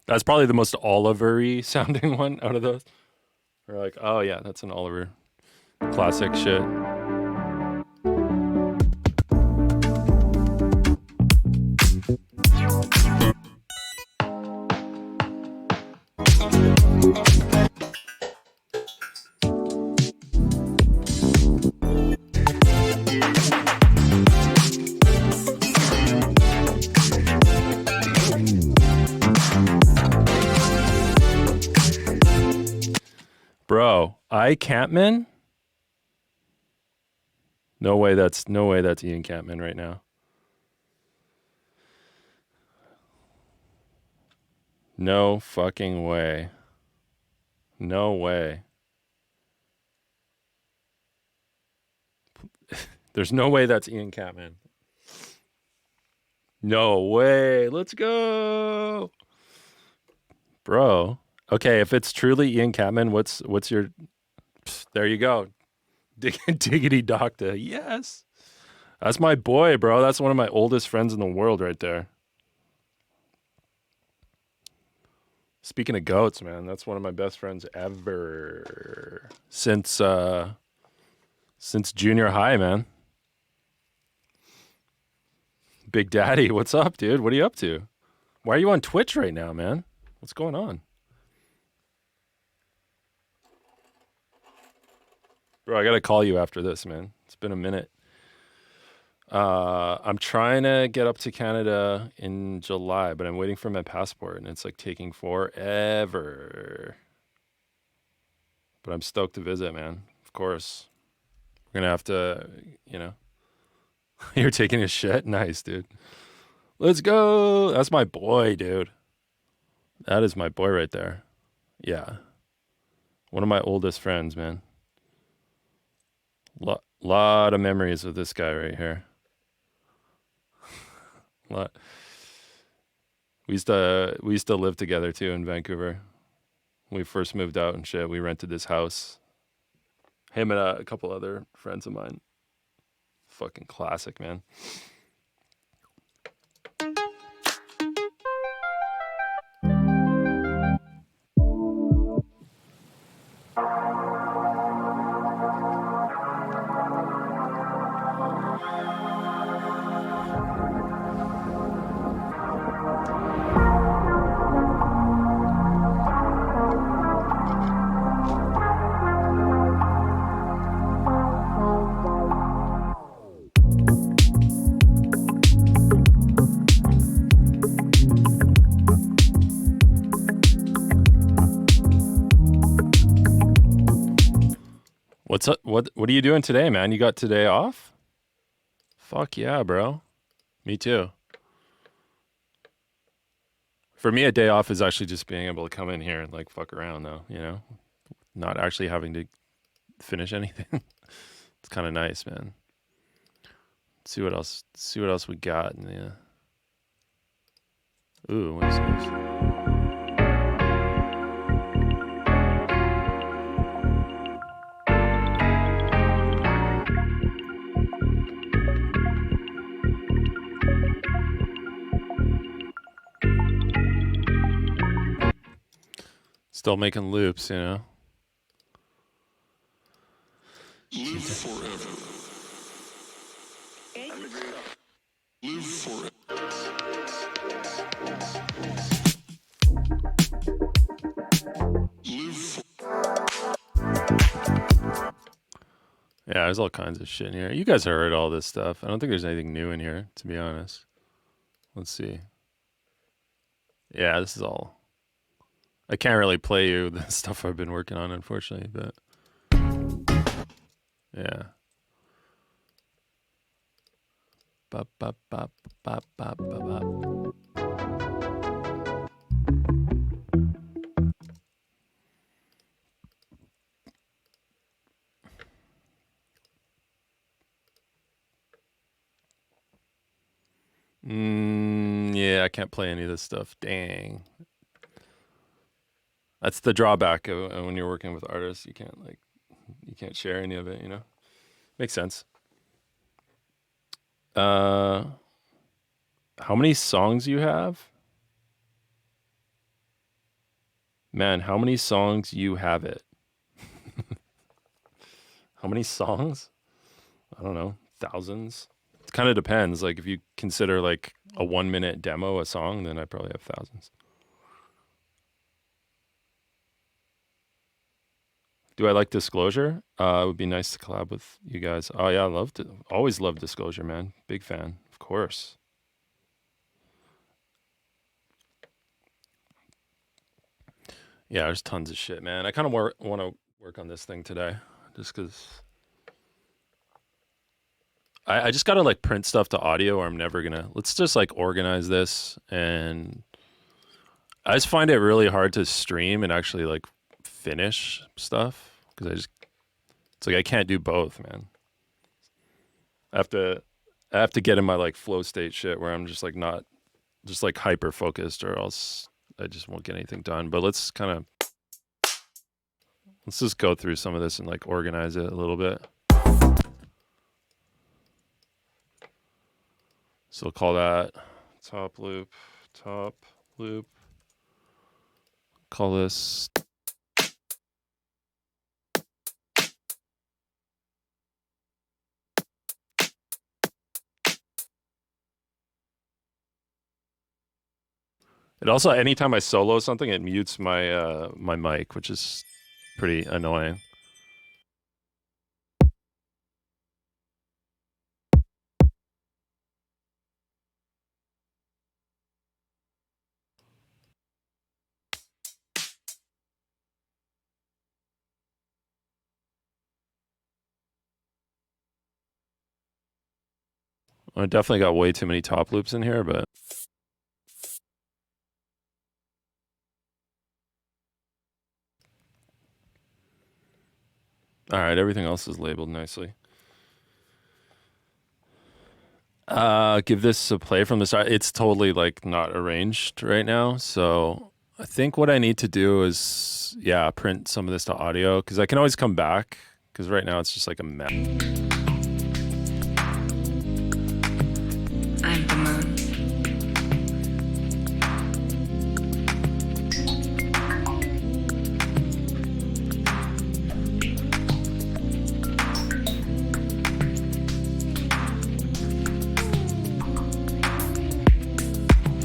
That's probably the most Oliver-y sounding one out of those. We're like, oh yeah, that's an Oliver classic shit. Bro, Campman? No way that's Ian Campman right now. No fucking way. No way. There's no way that's Ian Campman. No way. Let's go. Bro. Okay, if it's truly Ian Campman, what's your... There you go. Diggity Doctor. Yes. That's my boy, bro. That's one of my oldest friends in the world right there. Speaking of goats, man, that's one of my best friends ever. Since junior high, man. Big Daddy, what's up, dude? What are you up to? Why are you on Twitch right now, man? What's going on? Bro, I got to call you after this, man. It's been a minute. I'm trying to get up to Canada in July, but I'm waiting for my passport, and it's like taking forever. But I'm stoked to visit, man. Of course. We're going to have to, you know. You're taking a shit? Nice, dude. Let's go. That's my boy, dude. That is my boy right there. Yeah. One of my oldest friends, man. Lot of memories with this guy right here. Lot. We used to live together too in Vancouver. When we first moved out and shit, we rented this house. Him and a couple other friends of mine. Fucking classic, man. What's up? What are you doing today, man? You got today off? Fuck yeah, bro. Me too. For me, a day off is actually just being able to come in here and like fuck around though, you know? Not actually having to finish anything. It's kind of nice, man. See what else we got in the Ooh, what is this? Still making loops, you know. Live forever. Live forever. Yeah, there's all kinds of shit in here. You guys heard all this stuff. I don't think there's anything new in here, to be honest. Let's see. Yeah, this is all. I can't really play you the stuff I've been working on, unfortunately, but yeah. Bop, bop, bop, bop, bop, bop, bop. Yeah, I can't play any of this stuff. Dang. That's the drawback of when you're working with artists. You can't share any of it, you know? Makes sense. How many songs you have? Man, how many songs you have it? How many songs? I don't know. Thousands. It kind of depends. Like if you consider like a 1 minute demo a song, then I probably have thousands. Do I like Disclosure? It would be nice to collab with you guys. Oh yeah, always love Disclosure, man. Big fan, of course. Yeah, there's tons of shit, man. I kind of want to work on this thing today, just because I just gotta like print stuff to audio, or I'm never gonna. Let's just like organize this, and I just find it really hard to stream and actually like finish stuff because it's like I can't do both, man. I have to get in my like flow state shit where I'm just like not just like hyper focused, or else I just won't get anything done. But let's just go through some of this and like organize it a little bit. So we'll call that top loop. Call this it also, anytime I solo something, it mutes my my mic, which is pretty annoying. I definitely got way too many top loops in here, but all right, everything else is labeled nicely. Give this a play from the start. It's totally like not arranged right now, so I think what I need to do is print some of this to audio, because I can always come back, because right now it's just like a mess. I'm the moon.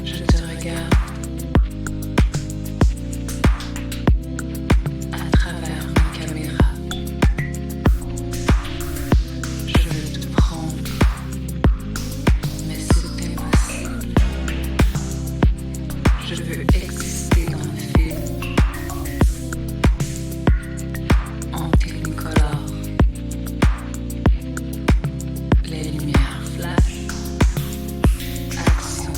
Je te regarde à travers ma caméra. Je veux te prendre. Mais c'est impossible. Je veux exister dans le film. En technicolor. Les lumières flash. Action.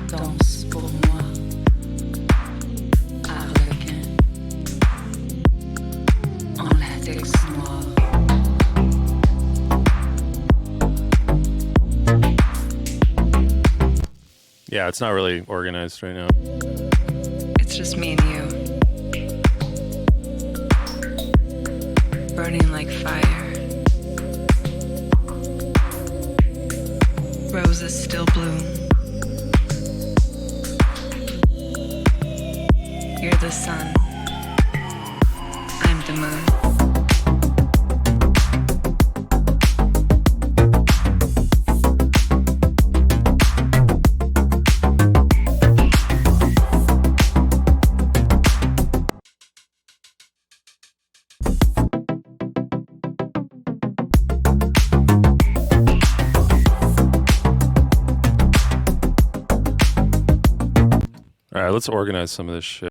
Danse pour moi. Harlequin. En latex noir. Yeah, it's not really organized right now. It's just me and you. Burning like fire. Roses still bloom. You're the sun. I'm the moon. All right, let's organize some of this shit.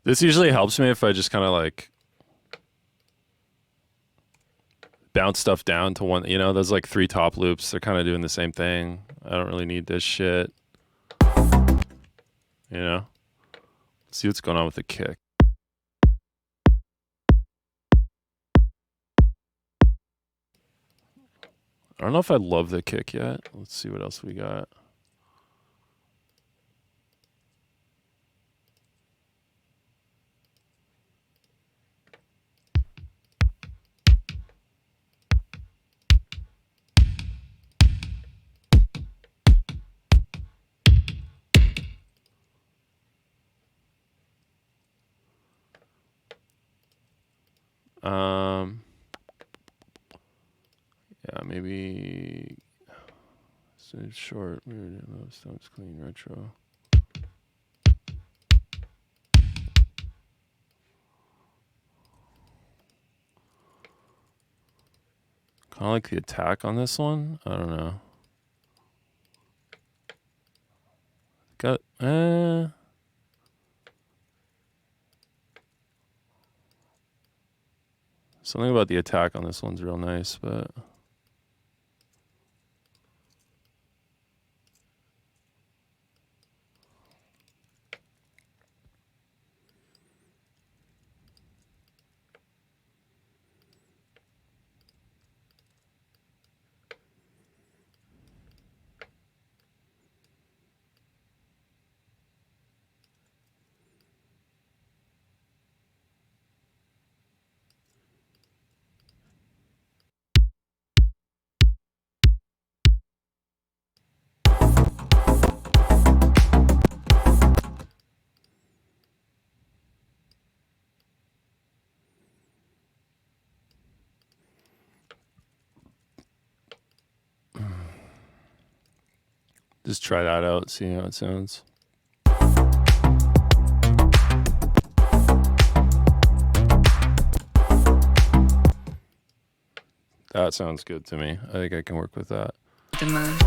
This usually helps me if I just kind of like bounce stuff down to one, you know, those like 3 top loops, they're kind of doing the same thing. I don't really need this shit. You know? Let's see what's going on with the kick. I don't know if I love the kick yet. Let's see what else we got. Yeah, maybe short, weird, stones clean, retro. Kind of like the attack on this one. I don't know. Got something about the attack on this one's real nice, but just try that out, see how it sounds. That sounds good to me. I think I can work with that. The moon.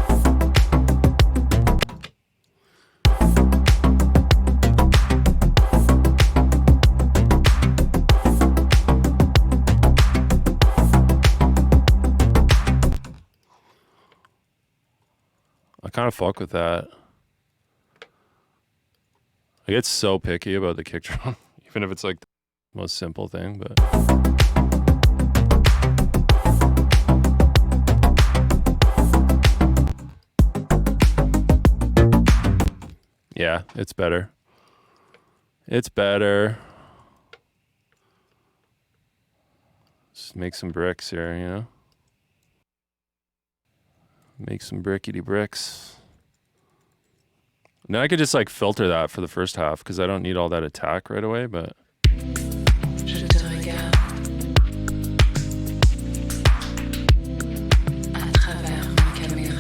I kind of fuck with that. I get so picky about the kick drum, even if it's like the most simple thing, but yeah, it's better. It's better. Just make some bricks here, you know? Make some brickety bricks. And then I could just like filter that for the first half because I don't need all that attack right away, but Je te regarde à travers ma caméra.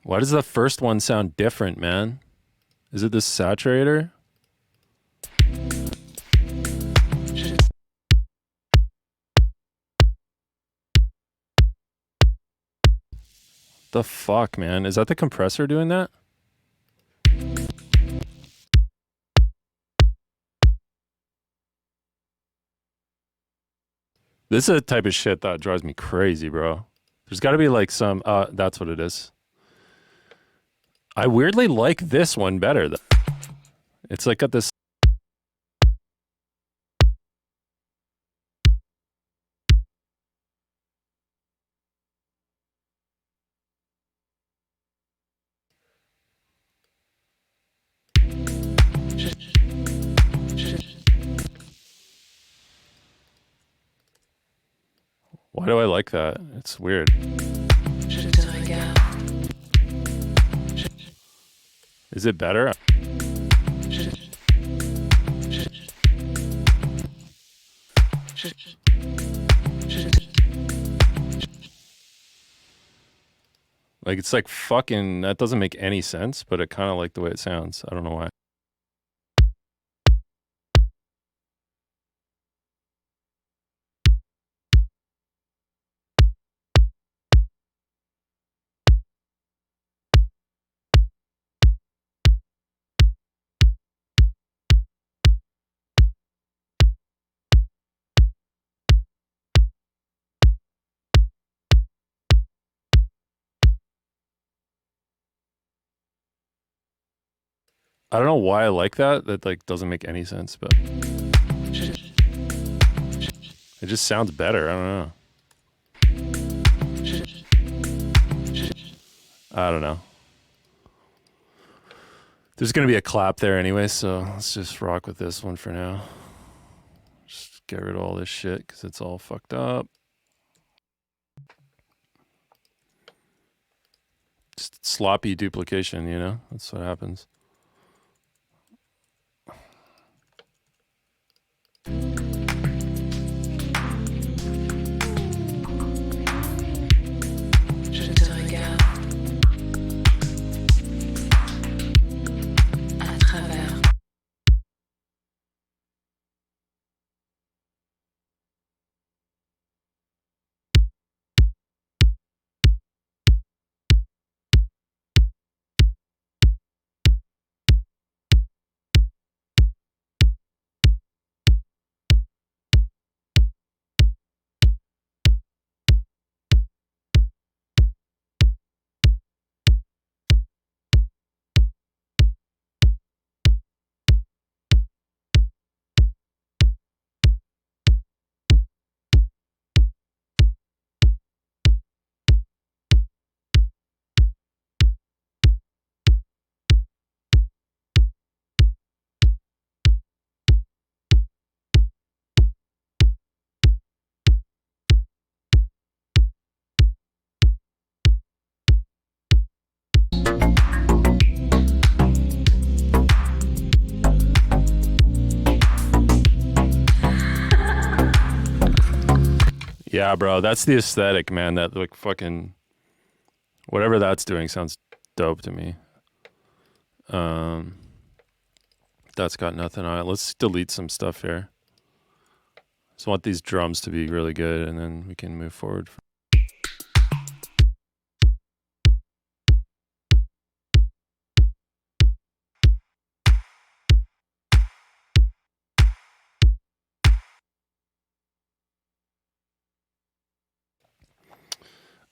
Why does the first one sound different, man? Is it the saturator? The fuck, man? Is that the compressor doing that? This is the type of shit that drives me crazy, bro. There's got to be like some, that's what it is. I weirdly like this one better. It's like got this. Why do I like that? It's weird. Is it better? Like, it's like fucking, that doesn't make any sense, but I kind of like the way it sounds. I don't know why. I don't know why I like that. That like doesn't make any sense, but it just sounds better. I don't know. I don't know. There's going to be a clap there anyway, so let's just rock with this one for now. Just get rid of all this shit because it's all fucked up. Just sloppy duplication, you know? That's what happens. Yeah, bro, that's the aesthetic, man. That like fucking whatever that's doing sounds dope to me. That's got nothing on it. Let's delete some stuff here. Just want these drums to be really good, and then we can move forward.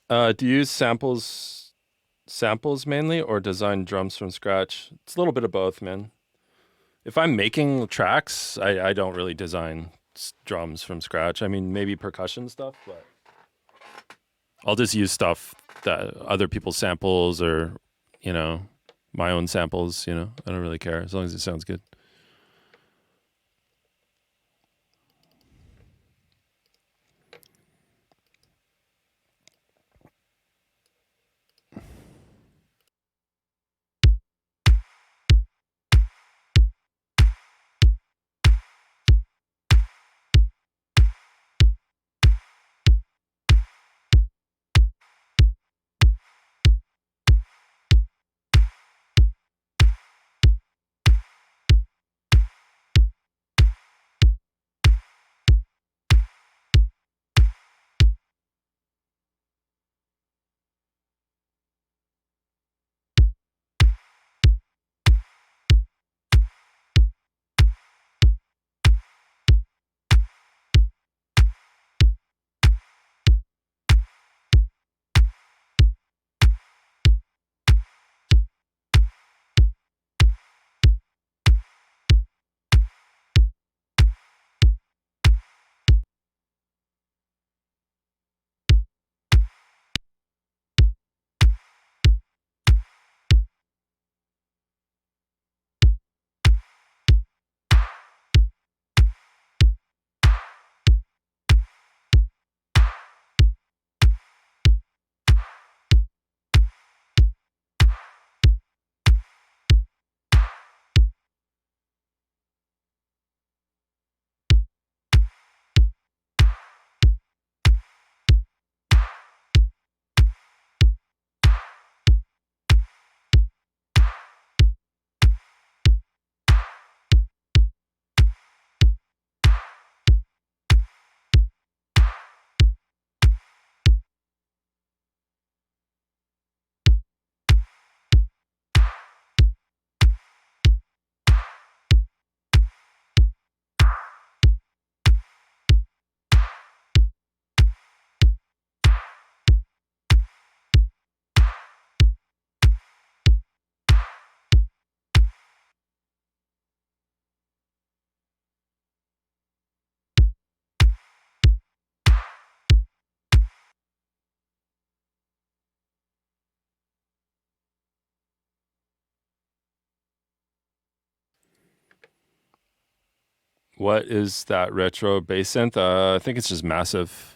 Do you use samples mainly, or design drums from scratch? It's a little bit of both, man. If I'm making tracks, I don't really design drums from scratch. I mean, maybe percussion stuff, but I'll just use stuff that other people's samples or, you know, my own samples, you know. I don't really care as long as it sounds good. What is that retro bass synth? I think it's just massive.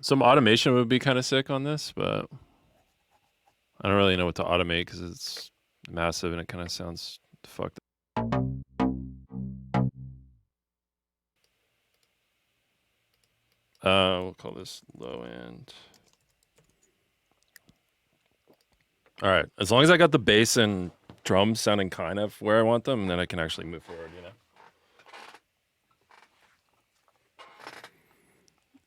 Some automation would be kind of sick on this, but I don't really know what to automate because it's massive and it kind of sounds fucked up. We'll call this low end. All right. As long as I got the bass and drums sounding kind of where I want them, then I can actually move forward, you know?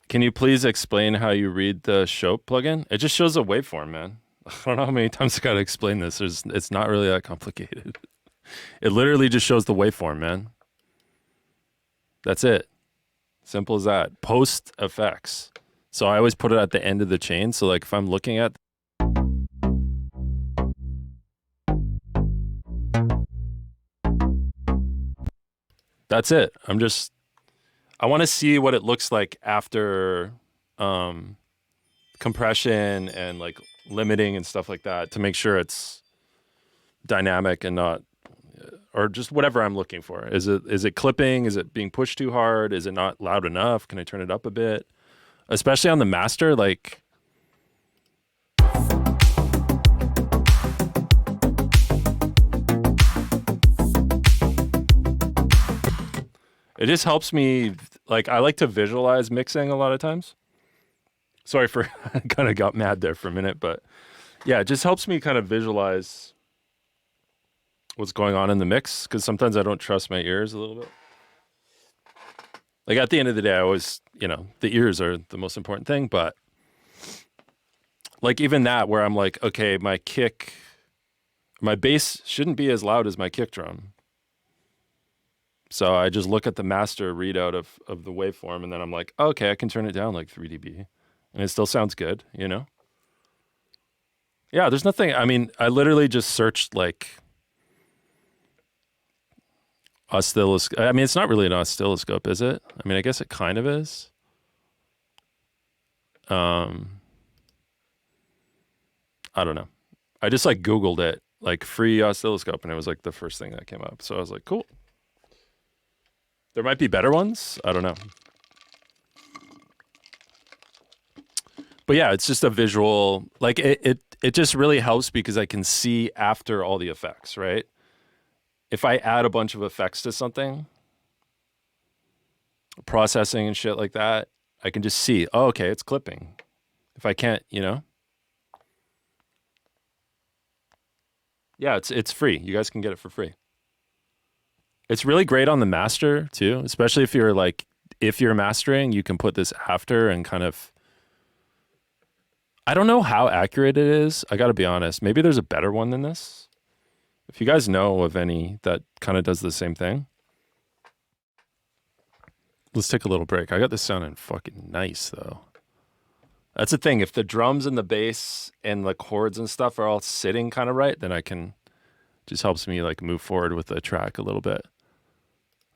Can you please explain how you read the Shope plugin? It just shows a waveform, man. I don't know how many times I got to explain this. It's not really that complicated. It literally just shows the waveform, man. That's it. Simple as that. Post effects. So I always put it at the end of the chain. So like if I'm looking at that's it. I want to see what it looks like after compression and like limiting and stuff like that to make sure it's dynamic and not, or just whatever I'm looking for. Is it clipping? Is it being pushed too hard? Is it not loud enough? Can I turn it up a bit? Especially on the master, like it just helps me, like, I like to visualize mixing a lot of times. Sorry for, I kind of got mad there for a minute, but yeah, it just helps me kind of visualize what's going on in the mix because sometimes I don't trust my ears a little bit. Like at the end of the day, I always, you know, the ears are the most important thing, but like even that where I'm like, okay, my bass shouldn't be as loud as my kick drum. So I just look at the master readout of the waveform and then I'm like, okay, I can turn it down like 3 dB and it still sounds good, you know? Yeah, there's nothing, I mean, I literally just searched like oscilloscope. I mean, it's not really an oscilloscope, is it? I mean, I guess it kind of is. I don't know. I just like Googled it, like free oscilloscope, and it was like the first thing that came up. So I was like, cool. There might be better ones. I don't know. But yeah, it's just a visual, like it just really helps because I can see after all the effects, right? If I add a bunch of effects to something, processing and shit like that, I can just see, oh, okay, it's clipping. If I can't, you know? Yeah, it's free. You guys can get it for free. It's really great on the master too, especially if you're mastering, you can put this after and kind of, I don't know how accurate it is. I got to be honest. Maybe there's a better one than this. If you guys know of any that kind of does the same thing, let's take a little break. I got this sounding fucking nice though. That's the thing. If the drums and the bass and the chords and stuff are all sitting kind of right, then I can, just helps me like move forward with the track a little bit.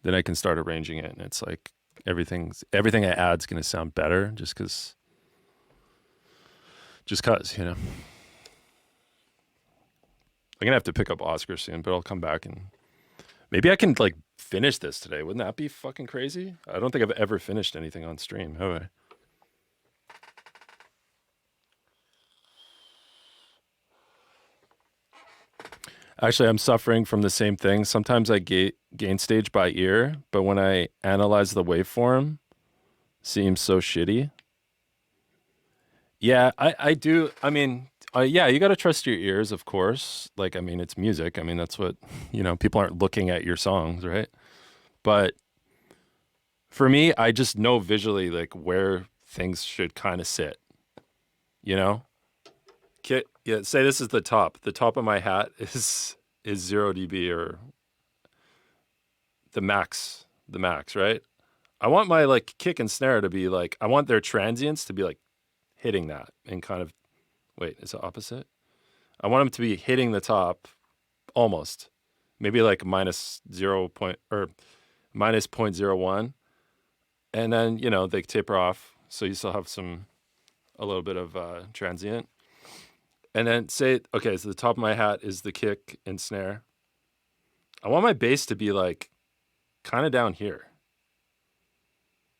Then I can start arranging it and it's like everything I add is going to sound better just cause, you know. I'm going to have to pick up Oscar soon, but I'll come back and maybe I can like finish this today. Wouldn't that be fucking crazy? I don't think I've ever finished anything on stream, have I? Actually, I'm suffering from the same thing. Sometimes I gain stage by ear, but when I analyze the waveform, it seems so shitty. Yeah, I do. I mean, yeah, you got to trust your ears, of course. Like, I mean, it's music. I mean, that's what, you know, people aren't looking at your songs, right? But for me, I just know visually like where things should kind of sit, you know? Yeah, say this is the top. The top of my hat is 0 dB or the max, right? I want my like kick and snare to be like, I want their transients to be like hitting that and kind of, wait, is it opposite? I want them to be hitting the top almost, maybe like minus 0.01. And then, you know, they taper off. So you still have a little bit of transient. And then say, okay, so the top of my hat is the kick and snare. I want my bass to be like kind of down here.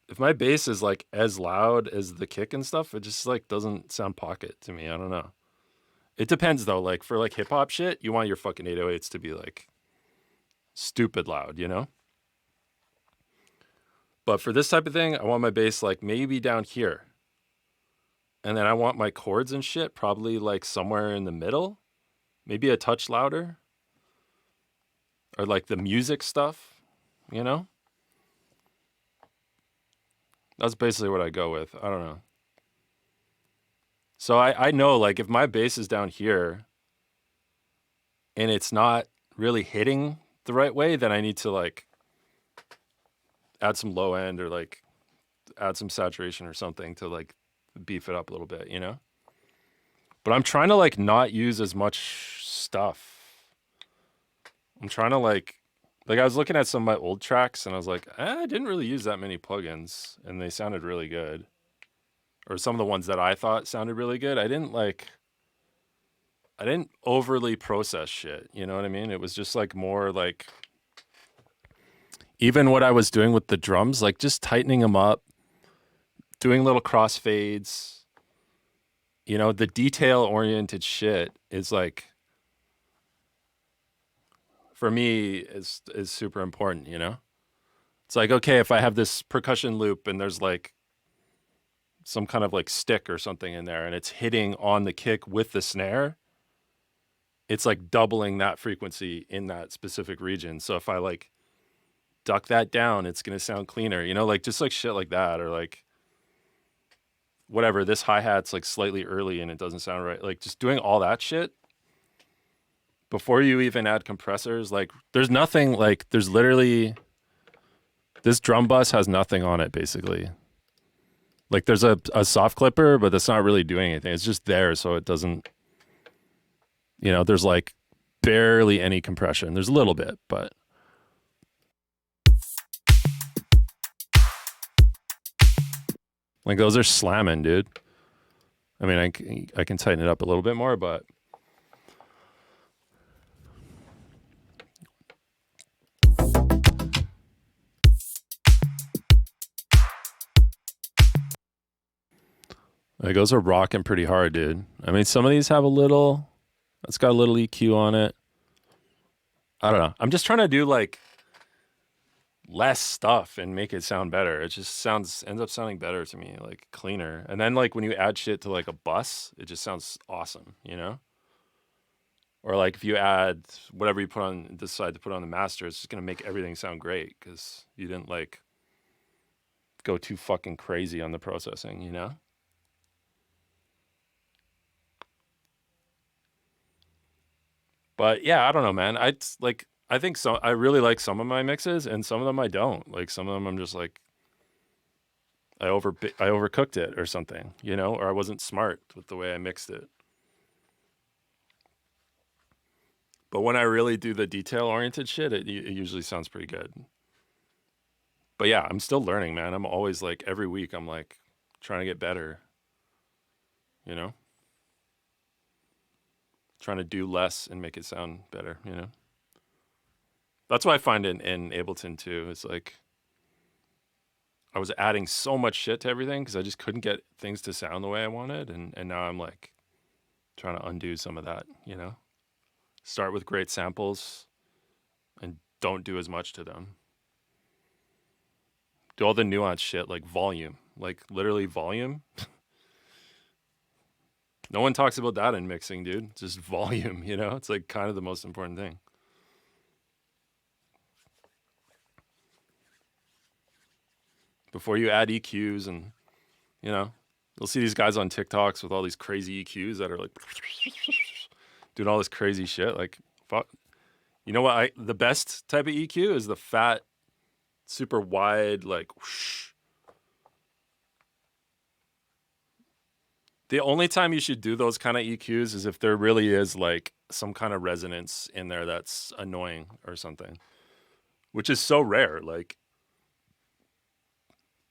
if my bass is like as loud as the kick and stuff, it just like doesn't sound pocket to me. I don't know. It depends though. Like for like hip hop shit, you want your fucking 808s to be like stupid loud, you know? But for this type of thing, I want my bass like maybe down here. And then I want my chords and shit probably like somewhere in the middle, maybe a touch louder. Or like the music stuff, you know? That's basically what I go with. I don't know. So I know like if my bass is down here and it's not really hitting the right way, then I need to like add some low end or like add some saturation or something to like beef it up a little bit, you know? But I'm trying to like not use as much stuff. I'm trying to like I was looking at some of my old tracks and I was like, I didn't really use that many plugins and they sounded really good. Or some of the ones that I thought sounded really good. I didn't overly process shit. You know what I mean? It was just like more like, even what I was doing with the drums, like just tightening them up, doing little crossfades, you know, the detail oriented shit is like, for me is super important, you know? It's like, okay, if I have this percussion loop and there's like some kind of like stick or something in there and it's hitting on the kick with the snare, it's like doubling that frequency in that specific region. So if I like duck that down, it's going to sound cleaner, you know, like just like shit like that, or like whatever, this hi-hat's like slightly early and it doesn't sound right. Like just doing all that shit before you even add compressors. Like there's nothing, like there's literally, this drum bus has nothing on it basically. Like there's a soft clipper, but that's not really doing anything. It's just there so it doesn't, you know, there's like barely any compression. There's a little bit, but like those are slamming, dude. I mean, I can tighten it up a little bit more, but like those are rocking pretty hard, dude. I mean, some of these have it's got a little EQ on it. I don't know. I'm just trying to do like less stuff and make it sound better. It just ends up sounding better to me, like cleaner. And then like when you add shit to like a bus, it just sounds awesome, you know? Or like if you add whatever you decide to put on the master, it's just gonna make everything sound great because you didn't like go too fucking crazy on the processing, you know? But yeah, I don't know, man. I think so. I really like some of my mixes, and some of them I don't. Like some of them, I'm just like, I overcooked it or something, you know, or I wasn't smart with the way I mixed it. But when I really do the detail-oriented shit, it usually sounds pretty good. But yeah, I'm still learning, man. I'm always like, every week, I'm like trying to get better, you know? Trying to do less and make it sound better, you know? That's what I find in Ableton too. It's like I was adding so much shit to everything because I just couldn't get things to sound the way I wanted. And now I'm like trying to undo some of that, you know? Start with great samples and don't do as much to them. Do all the nuanced shit like volume, like literally volume. No one talks about that in mixing, dude. Just volume, you know? It's like kind of the most important thing. Before you add EQs and, you know, you'll see these guys on TikToks with all these crazy EQs that are like doing all this crazy shit. Like, fuck. You know what? The best type of EQ is the fat, super wide, like, whoosh. The only time you should do those kind of EQs is if there really is like some kind of resonance in there that's annoying or something, which is so rare. Like,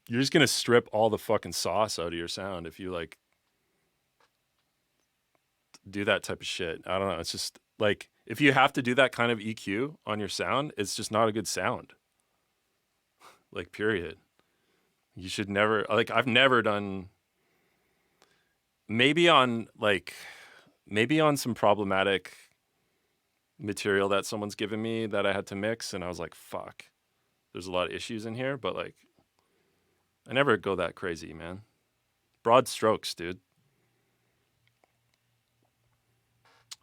you're just going to strip all the fucking sauce out of your sound if you like do that type of shit. I don't know. It's just like, if you have to do that kind of EQ on your sound, it's just not a good sound. Like, period. You should never, like, I've never done, maybe on some problematic material that someone's given me that I had to mix, and I was like, fuck, there's a lot of issues in here, but like, I never go that crazy, man. Broad strokes, dude.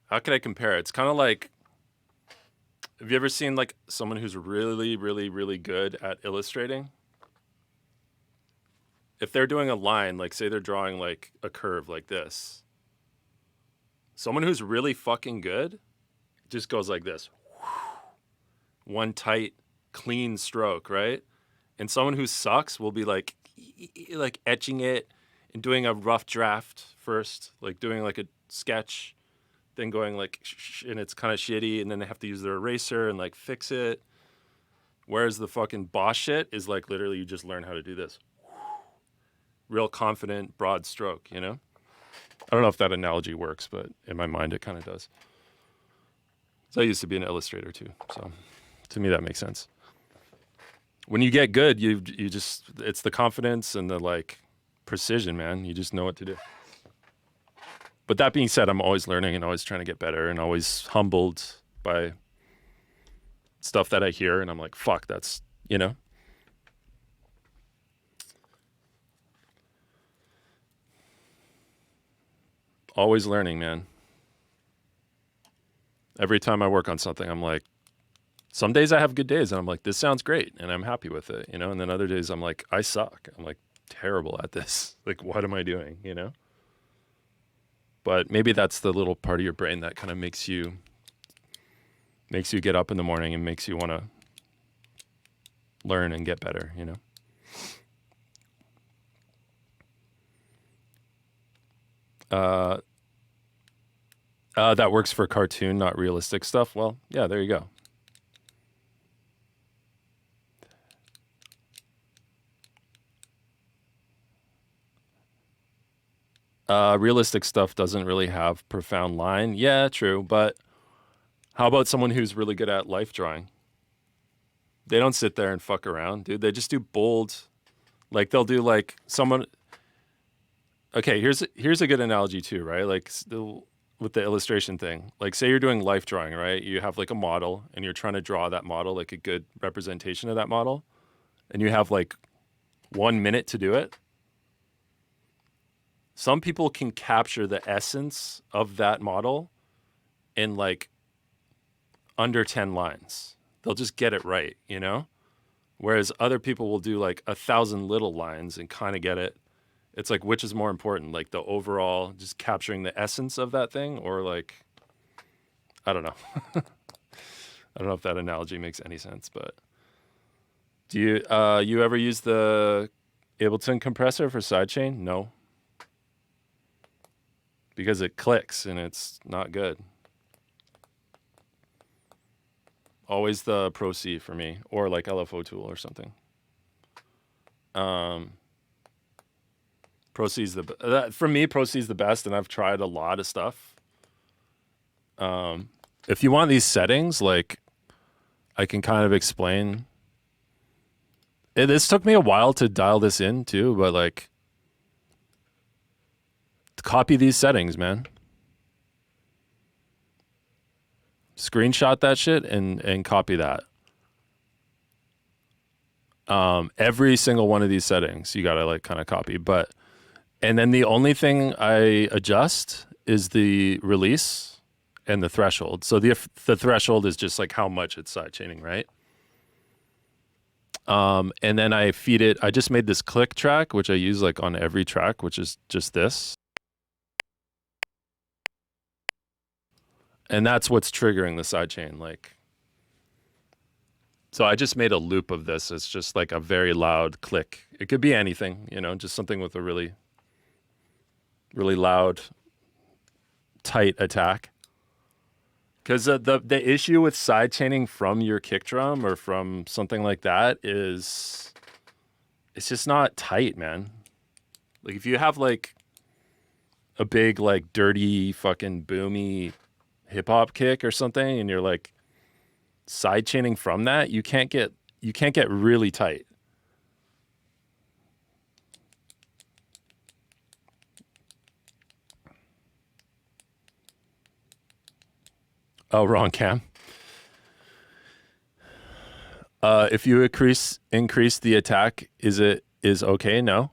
How can I compare it? It's kind of like, have you ever seen like someone who's really, really, really good at illustrating? If they're doing a line, like say they're drawing like a curve like this, someone who's really fucking good just goes like this. One tight, clean stroke, right? And someone who sucks will be like etching it and doing a rough draft first, like doing like a sketch, then going like, and it's kind of shitty, and then they have to use their eraser and like fix it. Whereas the fucking boss shit is like literally you just learn how to do this. Real confident, broad stroke, you know? I don't know if that analogy works, but in my mind it kind of does. So I used to be an illustrator too, so to me that makes sense. When you get good, you just, it's the confidence and the like precision, man. You just know what to do. But that being said, I'm always learning and always trying to get better and always humbled by stuff that I hear, and I'm like, fuck, that's, you know? Always learning, man. Every time I work on something, I'm like, some days I have good days and I'm like, this sounds great and I'm happy with it, you know? And then other days I'm like, I suck. I'm like terrible at this. Like, what am I doing, you know? But maybe that's the little part of your brain that kind of makes you get up in the morning and makes you want to learn and get better, you know? That works for cartoon, not realistic stuff. Well, yeah, there you go. Realistic stuff doesn't really have profound line. Yeah, true. But how about someone who's really good at life drawing? They don't sit there and fuck around, dude. They just do bold, like they'll do like someone. Okay, here's a good analogy too, right? Like with the illustration thing. Like say you're doing life drawing, right? You have like a model and you're trying to draw that model, like a good representation of that model, and you have like 1 minute to do it. Some people can capture the essence of that model in like under 10 lines. They'll just get it right, you know? Whereas other people will do like 1,000 little lines and kind of get it. It's like, which is more important? Like the overall, just capturing the essence of that thing, or like, I don't know. I don't know if that analogy makes any sense, but do you ever use the Ableton compressor for sidechain? No. Because it clicks and it's not good. Always the Pro C for me, or like LFO tool or something. Pro C is for me. Pro C is the best, and I've tried a lot of stuff. If you want these settings, like I can kind of explain. This took me a while to dial this in too, but like, copy these settings, man. Screenshot that shit and copy that. Every single one of these settings you gotta like kind of copy, and then the only thing I adjust is the release and the threshold. So the threshold is just like how much it's sidechaining, right? And then I feed it. I just made this click track, which I use like on every track, which is just this. And that's what's triggering the sidechain. Like, so I just made a loop of this. It's just like a very loud click. It could be anything, you know, just something with a really, really loud, tight attack. Because the issue with sidechaining from your kick drum or from something like that is it's just not tight, man. Like if you have like a big, like dirty, fucking boomy hip hop kick or something, and you're like sidechaining from that, you can't get really tight. Oh, wrong cam. If you increase the attack, is okay? No.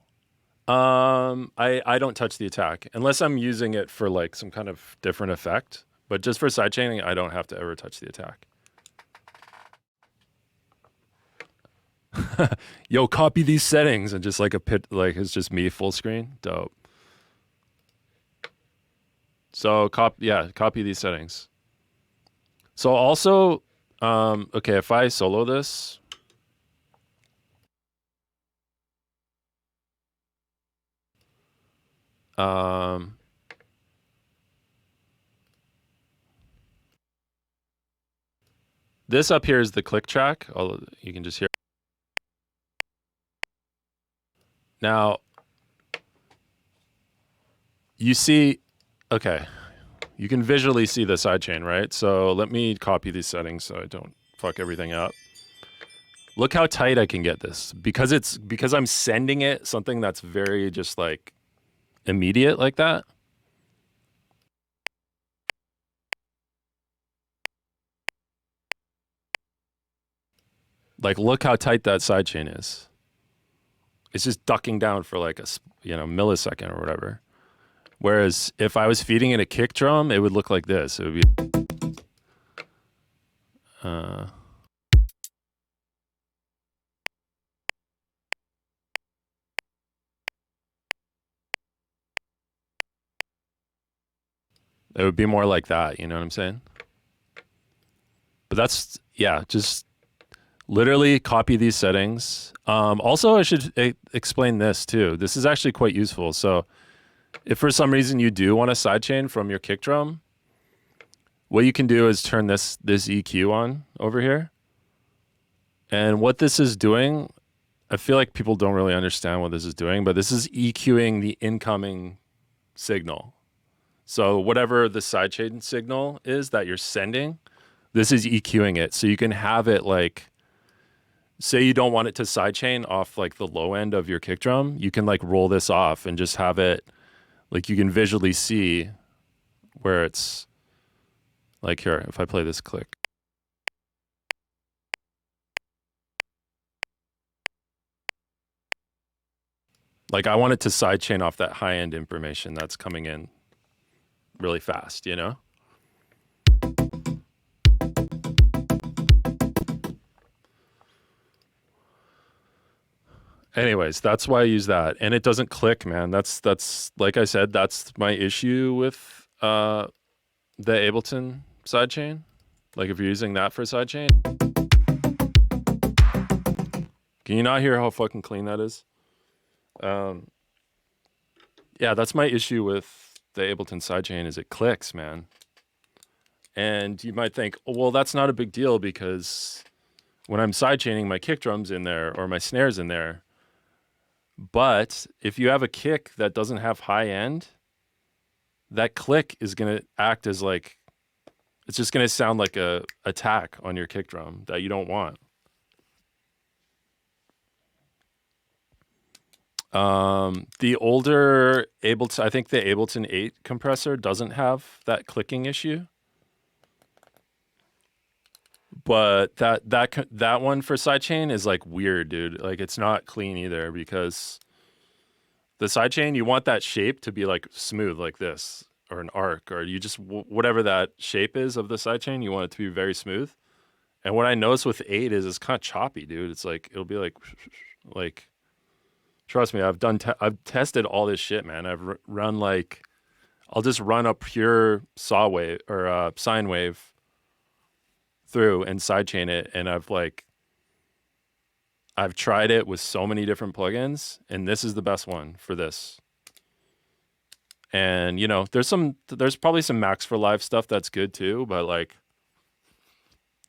I don't touch the attack unless I'm using it for like some kind of different effect. But just for sidechaining, I don't have to ever touch the attack. Yo, copy these settings and just like a pit, like it's just me full screen. Dope. So copy these settings. So also, okay, if I solo this, this up here is the click track. You can just hear. Now, you see, okay, you can visually see the sidechain, right? So let me copy these settings so I don't fuck everything up. Look how tight I can get this because I'm sending it something that's very just like immediate like that. Like, look how tight that sidechain is. It's just ducking down for like a millisecond or whatever. Whereas if I was feeding it a kick drum, it would look like this. It would be. It would be more like that. You know what I'm saying? But that's, yeah, just literally copy these settings. Also, I should explain this too. This is actually quite useful. So if for some reason you do want a sidechain from your kick drum, what you can do is turn this EQ on over here. And what this is doing, I feel like people don't really understand what this is doing, but this is EQing the incoming signal. So whatever the sidechain signal is that you're sending, this is EQing it. So you can have it like, say you don't want it to sidechain off like the low end of your kick drum, you can like roll this off and just have it, like you can visually see where it's like here, if I play this click. Like I want it to sidechain off that high end information that's coming in really fast, you know? Anyways, that's why I use that. And it doesn't click, man. That's like I said, that's my issue with the Ableton sidechain. Like if you're using that for sidechain. Can you not hear how fucking clean that is? Yeah, that's my issue with the Ableton sidechain is it clicks, man. And you might think, oh, well, that's not a big deal because when I'm sidechaining, my kick drum's in there or my snare's in there. But if you have a kick that doesn't have high end, that click is going to act as like, it's just going to sound like a attack on your kick drum that you don't want. The older Ableton, I think the Ableton 8 compressor doesn't have that clicking issue. But that one for sidechain is like weird, dude. Like it's not clean either because the sidechain, you want that shape to be like smooth like this or an arc or you just whatever that shape is of the sidechain, you want it to be very smooth. And what I noticed with 8 is it's kind of choppy, dude. It's like it'll be like trust me, I've tested all this shit, man. I've run like I'll just run a pure saw wave or sine wave through and sidechain it, and I've tried it with so many different plugins, and this is the best one for this. And you know, there's probably some Max for Live stuff that's good too, but like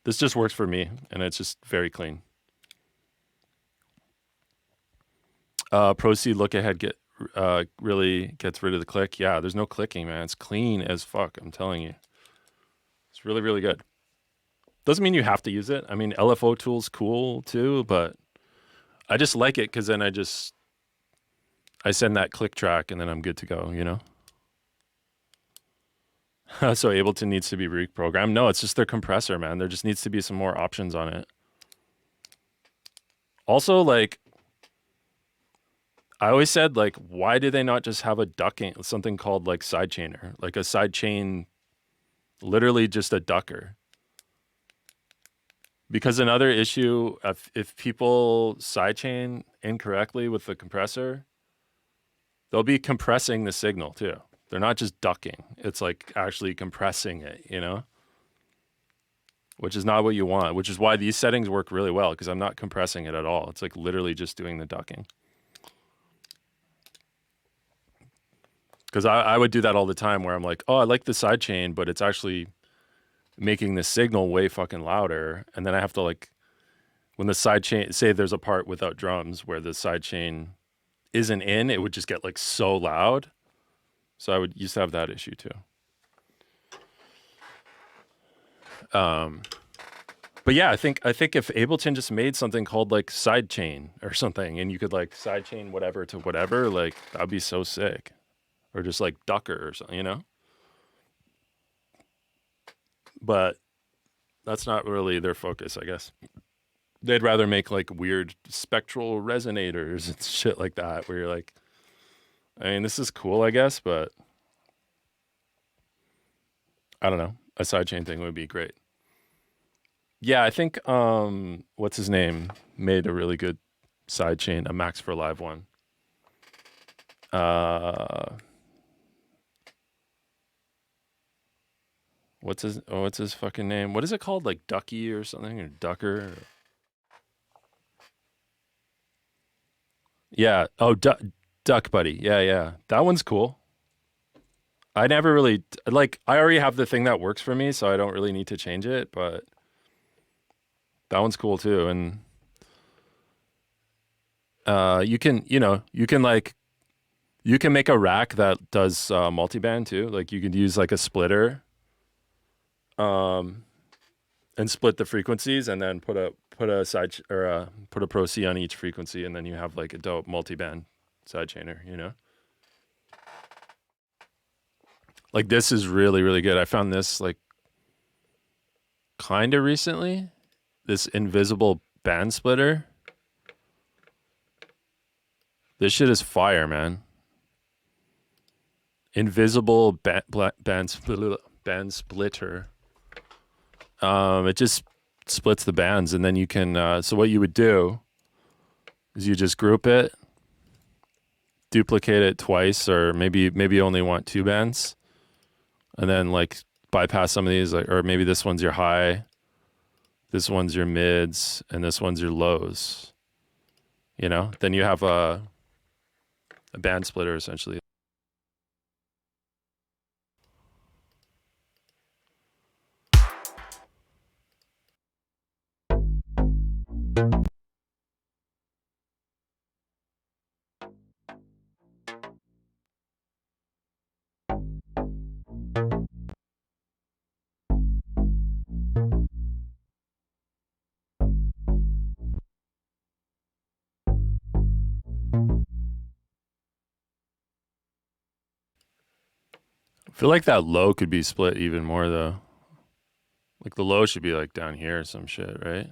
this just works for me, and it's just very clean. Proceed look ahead really gets rid of the click. Yeah, there's no clicking, man. It's clean as fuck. I'm telling you, it's really really good. Doesn't mean you have to use it. I mean, LFO tool's cool too, but I just like it because then I send that click track and then I'm good to go, you know? So Ableton needs to be reprogrammed. No, it's just their compressor, man. There just needs to be some more options on it. Also, like, I always said, like, why do they not just have a ducking, something called like sidechainer, like a sidechain, literally just a ducker? Because another issue, if people sidechain incorrectly with the compressor, they'll be compressing the signal too. They're not just ducking. It's like actually compressing it, you know? Which is not what you want, which is why these settings work really well, because I'm not compressing it at all. It's like literally just doing the ducking. Because I would do that all the time where I'm like, oh, I like the sidechain, but it's actually making the signal way fucking louder. And then I have to, like, when the sidechain, say there's a part without drums where the sidechain isn't in, it would just get like so loud. So I would used to have that issue too. But yeah, I think if Ableton just made something called like sidechain or something, and you could like sidechain whatever to whatever, like that'd be so sick. Or just like ducker or something, you know? But that's not really their focus, I guess. They'd rather make like weird spectral resonators and shit like that, where you're like, I mean, this is cool, I guess, but I don't know. A sidechain thing would be great. Yeah, I think what's his name made a really good sidechain, a Max for Live one. What's his fucking name? What is it called? Like Ducky or something, or Ducker? Yeah. Oh, Duck Buddy. Yeah, yeah. That one's cool. I never really like. I already have the thing that works for me, so I don't really need to change it. But that one's cool too, and you can make a rack that does multiband too. Like you could use like a splitter, and split the frequencies, and then put a put a Pro C on each frequency, and then you have like a dope multiband sidechainer. You know, like this is really really good. I found this like kind of recently. This invisible band splitter. This shit is fire, man. Invisible band splitter. It just splits the bands, and then you can. So what you would do is you just group it, duplicate it twice, or maybe you only want 2 bands, and then like bypass some of these, like, or maybe this one's your high, this one's your mids, and this one's your lows. You know, then you have a band splitter essentially. I feel like that low could be split even more though. Like the low should be like down here or some shit, right?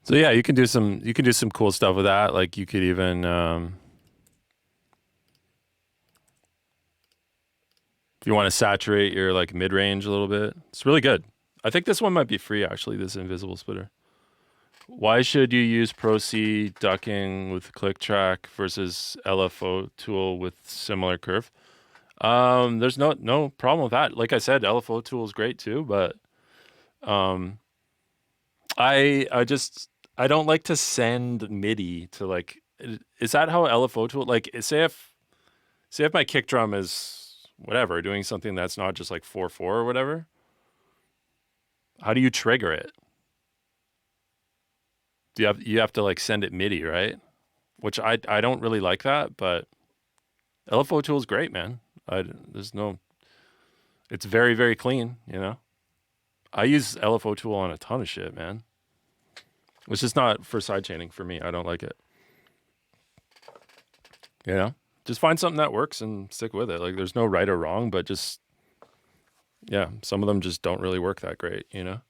So yeah, you can do some cool stuff with that. Like you could even if you want to saturate your like mid range a little bit. It's really good. I think this one might be free actually, this invisible splitter. Why should you use Pro C ducking with click track versus LFO tool with similar curve? There's no problem with that. Like I said, LFO tool is great too, but I don't like to send MIDI to like. Is that how LFO tool? Like, say if my kick drum is whatever doing something that's not just like 4/4 or whatever. How do you trigger it? You have to like send it MIDI, right? Which I don't really like that, but LFO tool is great, man. It's very, very clean, you know. I use LFO tool on a ton of shit, man. It's just not for sidechaining for me. I don't like it. You know, just find something that works and stick with it. Like there's no right or wrong, but just, yeah, some of them just don't really work that great, you know?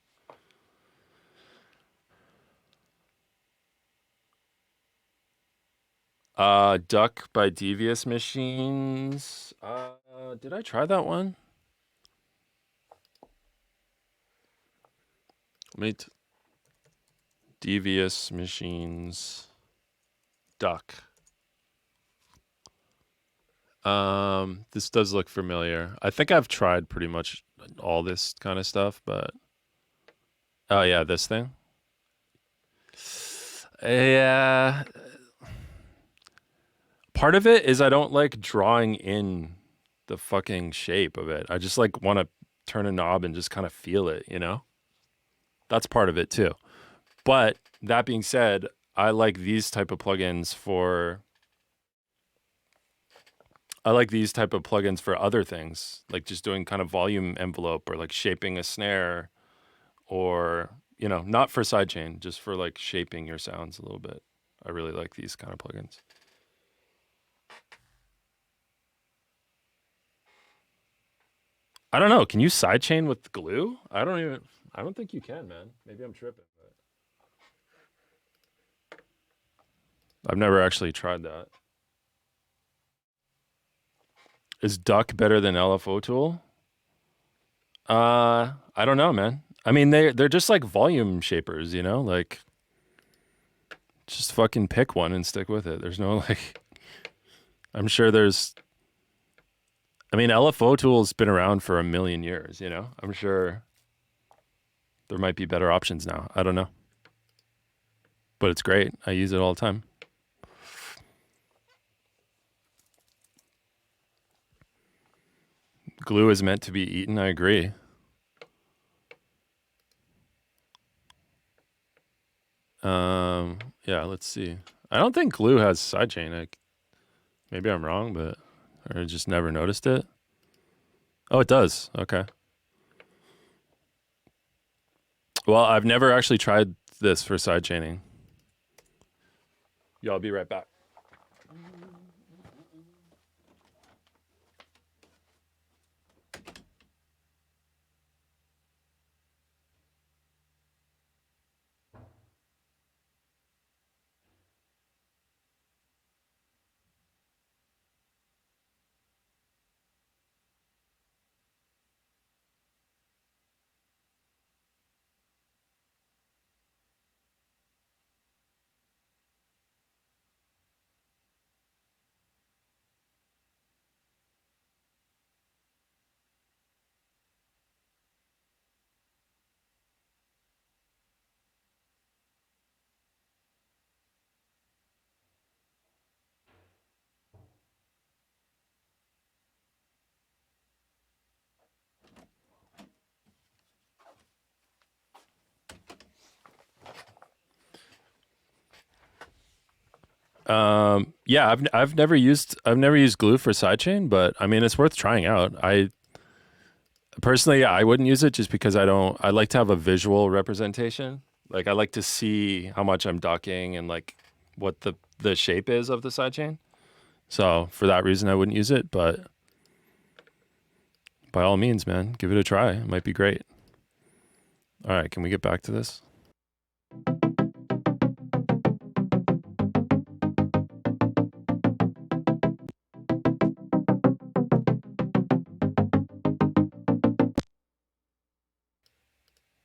Duck by Devious Machines. Did I try that one? Devious Machines. Duck. This does look familiar. I think I've tried pretty much all this kind of stuff, but oh yeah, this thing. Yeah. Part of it is I don't like drawing in the fucking shape of it. I just like want to turn a knob and just kind of feel it, you know? That's part of it too. But that being said, I like these type of plugins for other things, like just doing kind of volume envelope or like shaping a snare or, you know, not for sidechain, just for like shaping your sounds a little bit. I really like these kind of plugins. I don't know. Can you sidechain with glue? I don't think you can, man. Maybe I'm tripping, but I've never actually tried that. Is Duck better than LFO tool? I don't know, man. I mean, they're just like volume shapers, you know? Like just fucking pick one and stick with it. There's no like I'm sure there's I mean, LFO tool's been around for a million years, you know? I'm sure there might be better options now. I don't know. But it's great. I use it all the time. Glue is meant to be eaten. I agree. Yeah, let's see. I don't think glue has sidechain. Like, maybe I'm wrong, but or I just never noticed it. Oh, it does. Okay. Well, I've never actually tried this for sidechaining. Yeah, I'll be right back. Yeah, I've never used glue for sidechain, but I mean it's worth trying out. I personally I wouldn't use it just because I like to have a visual representation. Like I like to see how much I'm ducking and like what the shape is of the sidechain. So for that reason I wouldn't use it, but by all means, man, give it a try. It might be great. All right, can we get back to this?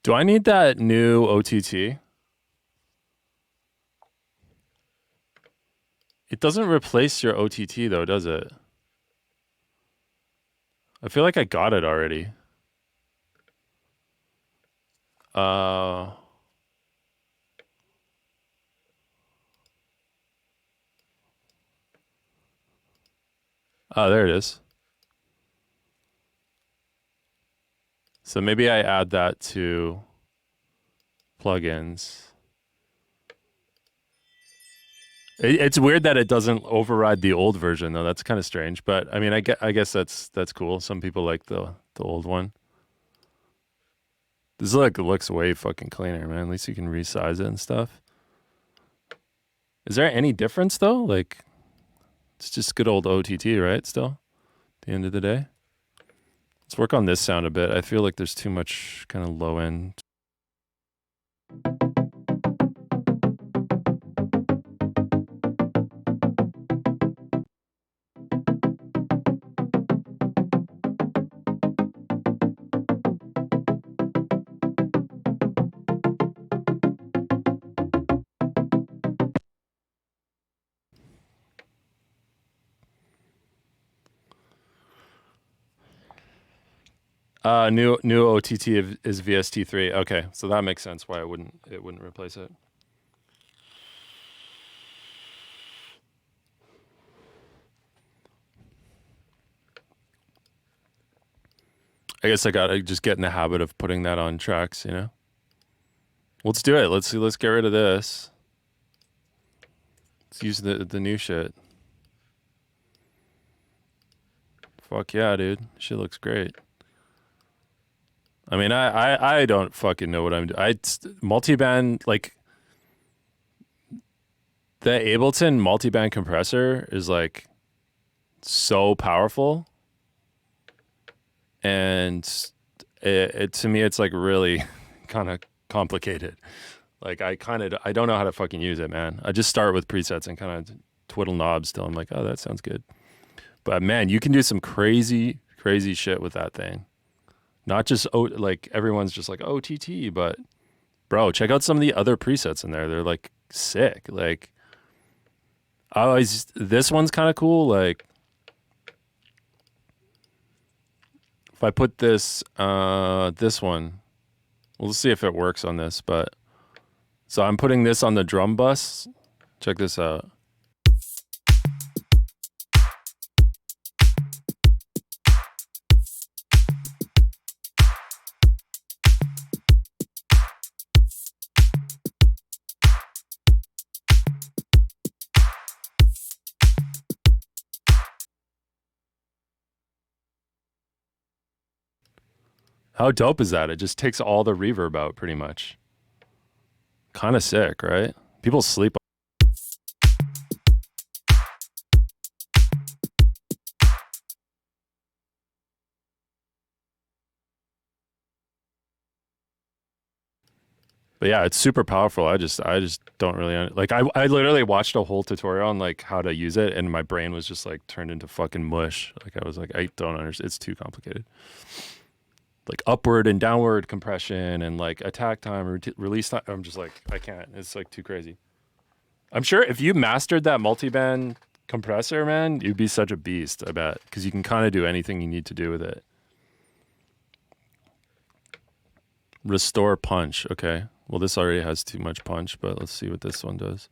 Do I need that new OTT? It doesn't replace your OTT though, does it? I feel like I got it already. Oh, there it is. So maybe I add that to plugins. It's weird that it doesn't override the old version though. That's kind of strange, but I mean, I guess that's cool. Some people like the old one. This looks way fucking cleaner, man. At least you can resize it and stuff. Is there any difference though? Like, it's just good old OTT, right? Still, at the end of the day. Let's work on this sound a bit. I feel like there's too much kind of low end. New OTT is VST3. Okay, so that makes sense why it wouldn't replace it. I guess I gotta just get in the habit of putting that on tracks, you know? Let's do it. Let's get rid of this. Let's use the new shit. Fuck yeah, dude. Shit looks great. I mean, I don't fucking know what I'm doing. Multiband, like, the Ableton multiband compressor is like so powerful. And it to me, it's like really kind of complicated. Like I don't know how to fucking use it, man. I just start with presets and kind of twiddle knobs till I'm like, oh, that sounds good. But man, you can do some crazy shit with that thing. Not just like everyone's just like OTT, but bro, check out some of the other presets in there. They're like sick. Like this one's kind of cool. Like if I put this this one, we'll see if it works on this. But so I'm putting this on the drum bus. Check this out. How dope is that? It just takes all the reverb out pretty much. Kind of sick, right? People sleep. But yeah, it's super powerful. I just don't really like. I literally watched a whole tutorial on like how to use it, and my brain was just like turned into fucking mush. Like I was like, I don't understand. It's too complicated. Like upward and downward compression and like attack time, release time. I'm just like, I can't. It's like too crazy. I'm sure if you mastered that multiband compressor, man, you'd be such a beast. I bet because you can kind of do anything you need to do with it. Restore punch. Okay. Well, this already has too much punch, but let's see what this one does.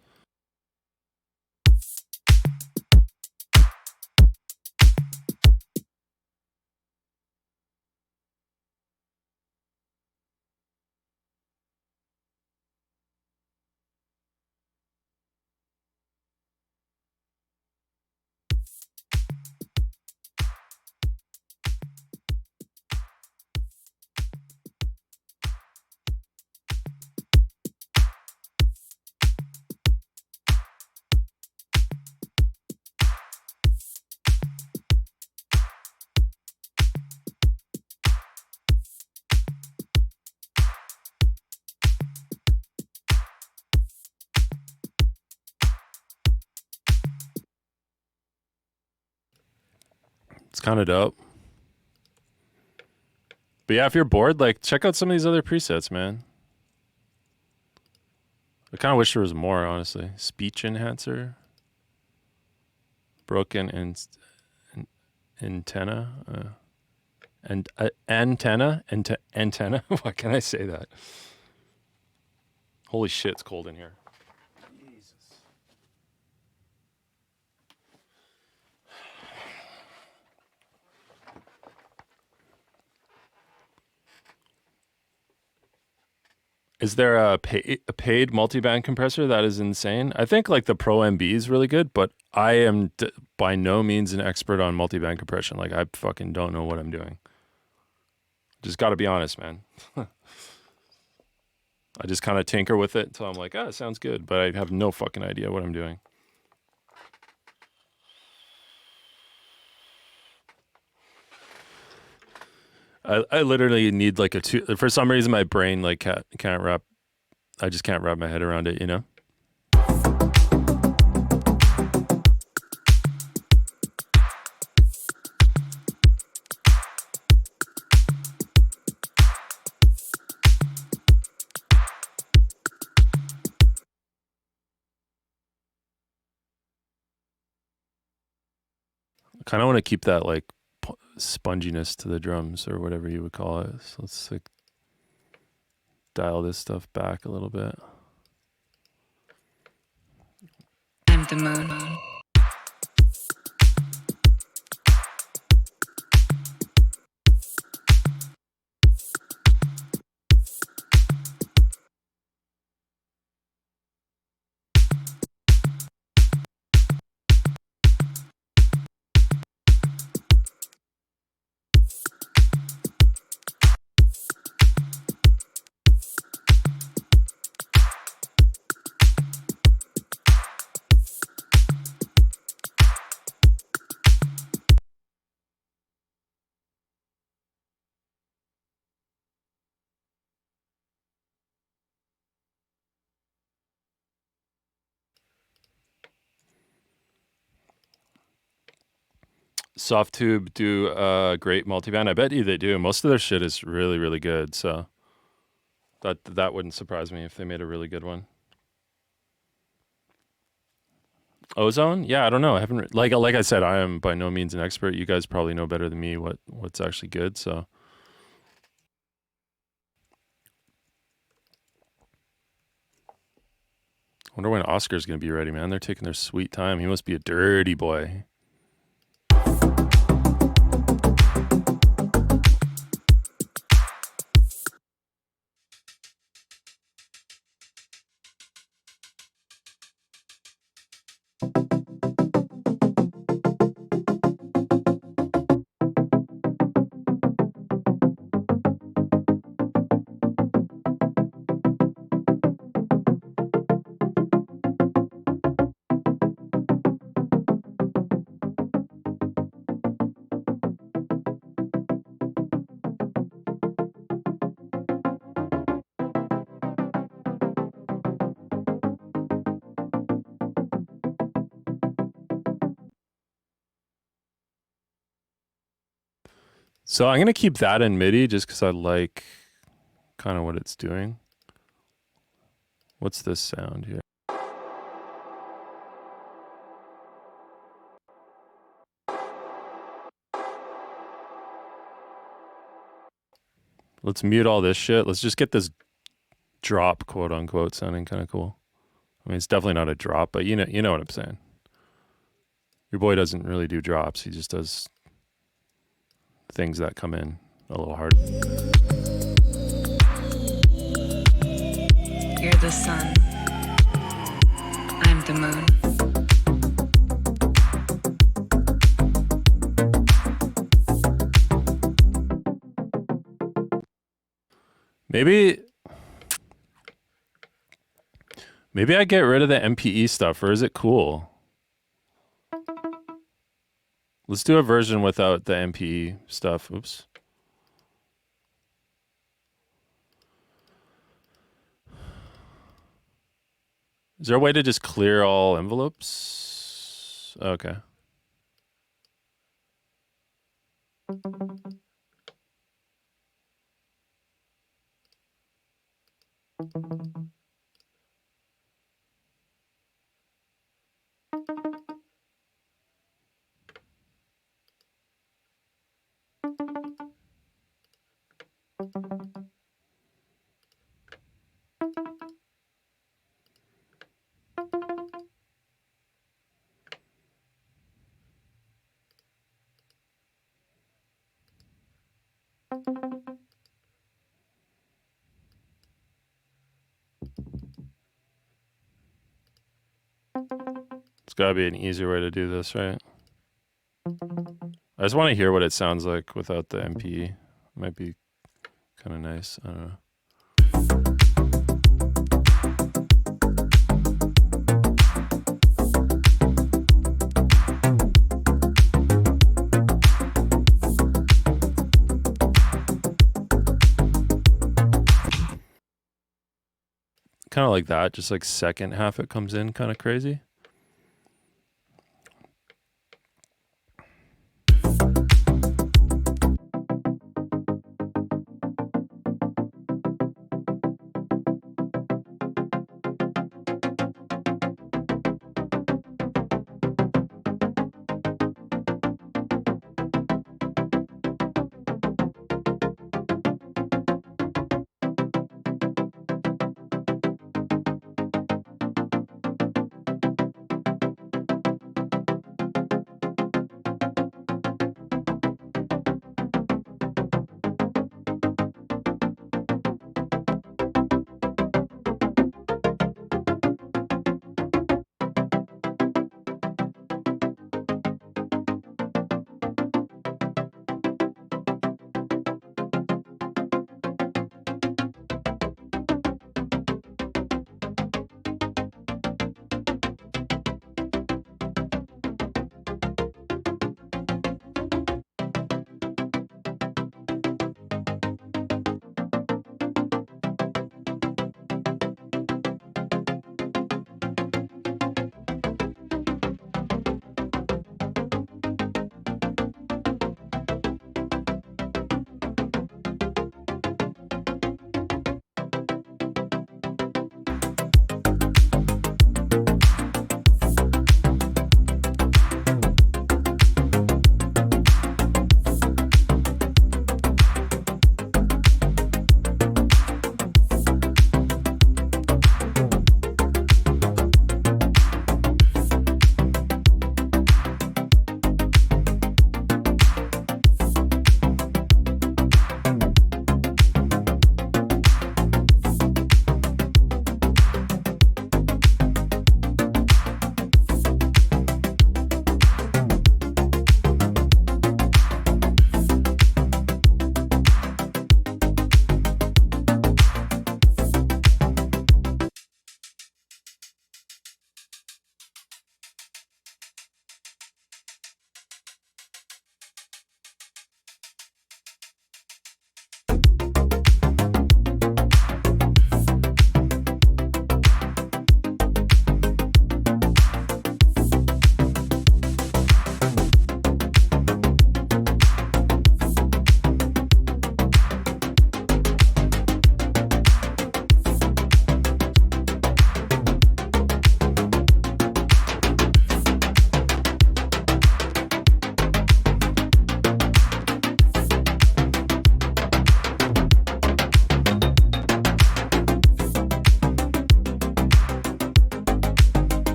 It's kind of dope. But yeah, if you're bored, like check out some of these other presets, man. I kind of wish there was more, honestly. Speech enhancer, broken antenna, and antenna. Why can I say that? Holy shit, it's cold in here. Is there a paid multiband compressor that is insane? I think like the Pro MB is really good, but I am by no means an expert on multiband compression. Like I fucking don't know what I'm doing. Just got to be honest, man. I just kind of tinker with it until I'm like, it sounds good, but I have no fucking idea what I'm doing. I literally need like for some reason my brain like can't wrap, I just can't wrap my head around it, you know? I kind of want to keep that like sponginess to the drums or whatever you would call it. So let's like dial this stuff back a little bit. I'm the moon. Softtube do a great multiband. I bet you they do. Most of their shit is really, really good. So that wouldn't surprise me if they made a really good one. Ozone? Yeah, I don't know. I haven't like I said, I am by no means an expert. You guys probably know better than me what's actually good. So I wonder when Oscar's gonna be ready, man. They're taking their sweet time. He must be a dirty boy. So I'm gonna keep that in MIDI just because I like kind of what it's doing. What's this sound here? Let's mute all this shit. Let's just get this drop, quote unquote, sounding kind of cool. I mean, it's definitely not a drop, but you know what I'm saying. Your boy doesn't really do drops. He just does things that come in a little hard. You're the sun. I'm the moon. Maybe I get rid of the MPE stuff, or is it cool? Let's do a version without the MPE stuff. Oops. Is there a way to just clear all envelopes? Okay. It's got to be an easier way to do this, right? I just want to hear what it sounds like without the MPE. Might be kind of nice. I don't know. Kind of like that, just like second half it comes in kind of crazy.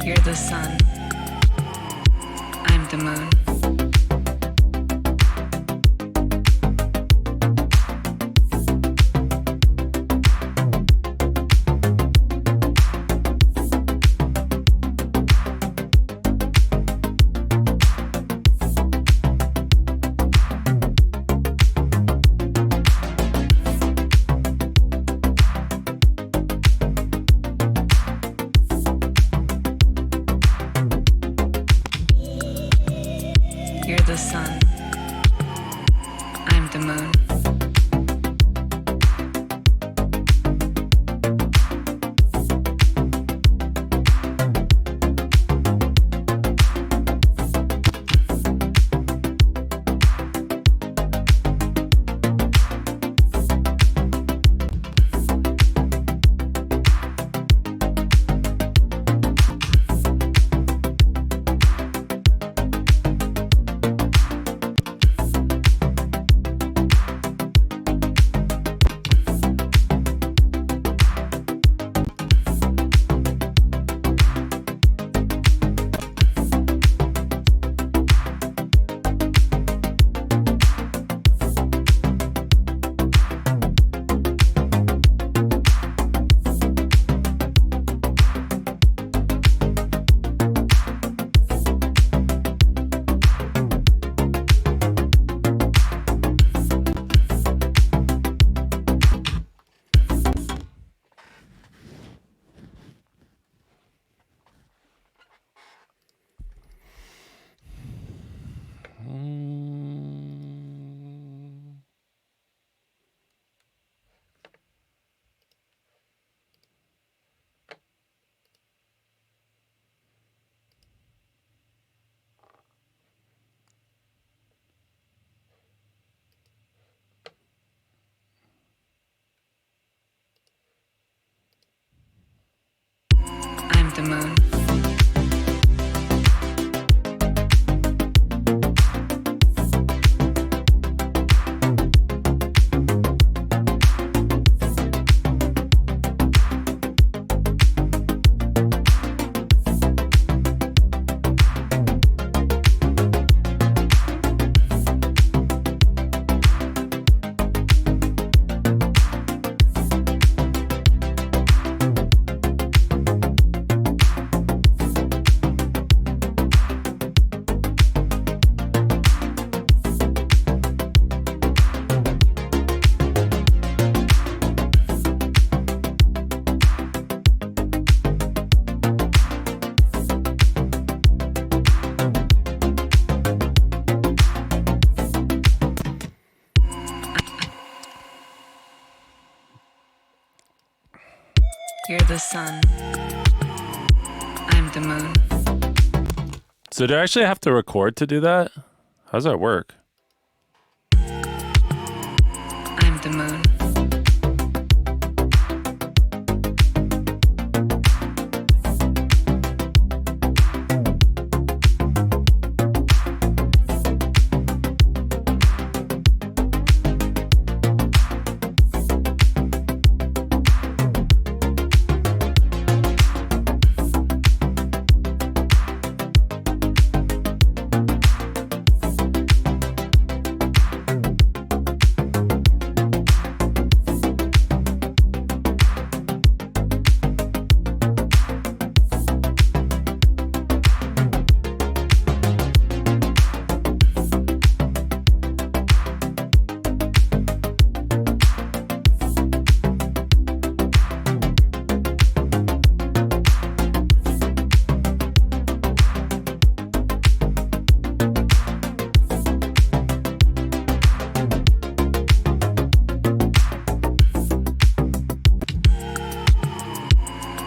You're the sun. I'm the moon. the moon. You're the sun. I'm the moon. So do I actually have to record to do that? How does that work? I'm the moon.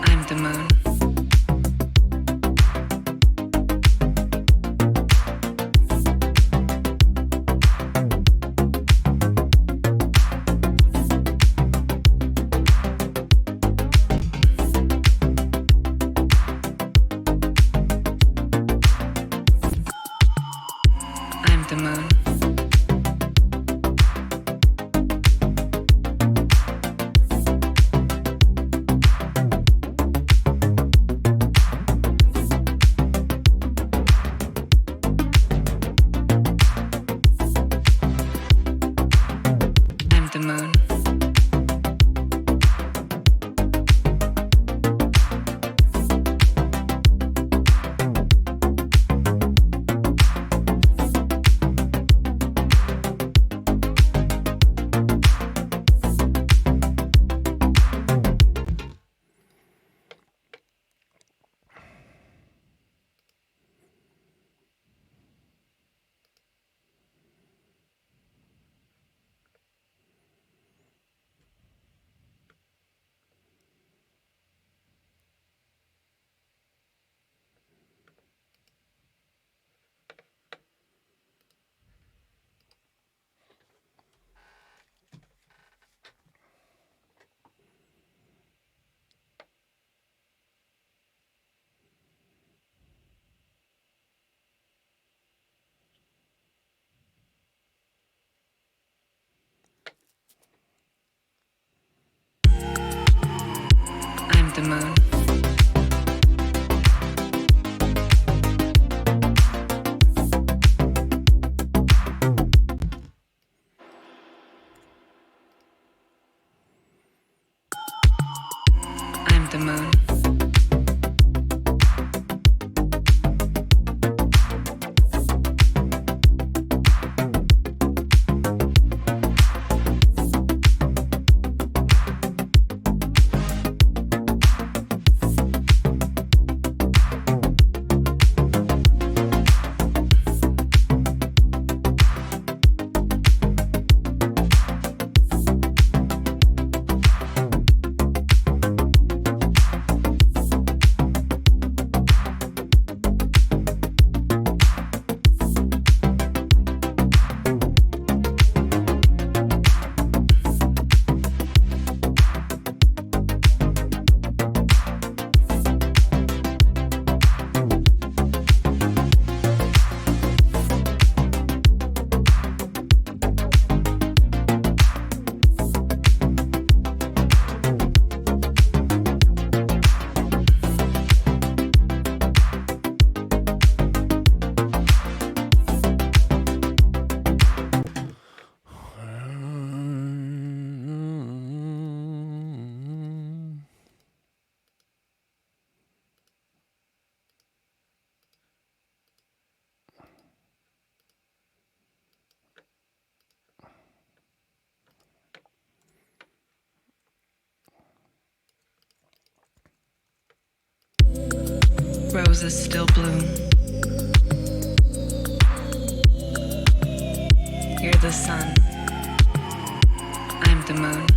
I'm the moon. I'm the moon. I'm the moon. I'm the moon. I'm the moon. Roses still bloom. You're the sun. I'm the moon.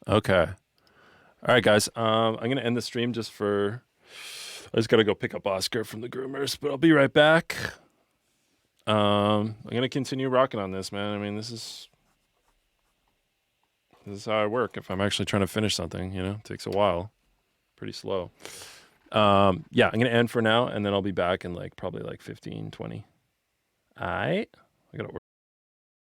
Okay. All right, guys. I'm gonna end the stream just for. I just gotta go pick up Oscar from the groomers, but I'll be right back. I'm gonna continue rocking on this, man. I mean, this is how I work. If I'm actually trying to finish something, it takes a while. Pretty slow. Yeah, I'm gonna end for now, and then I'll be back in probably 15, 20. All right. I gotta work.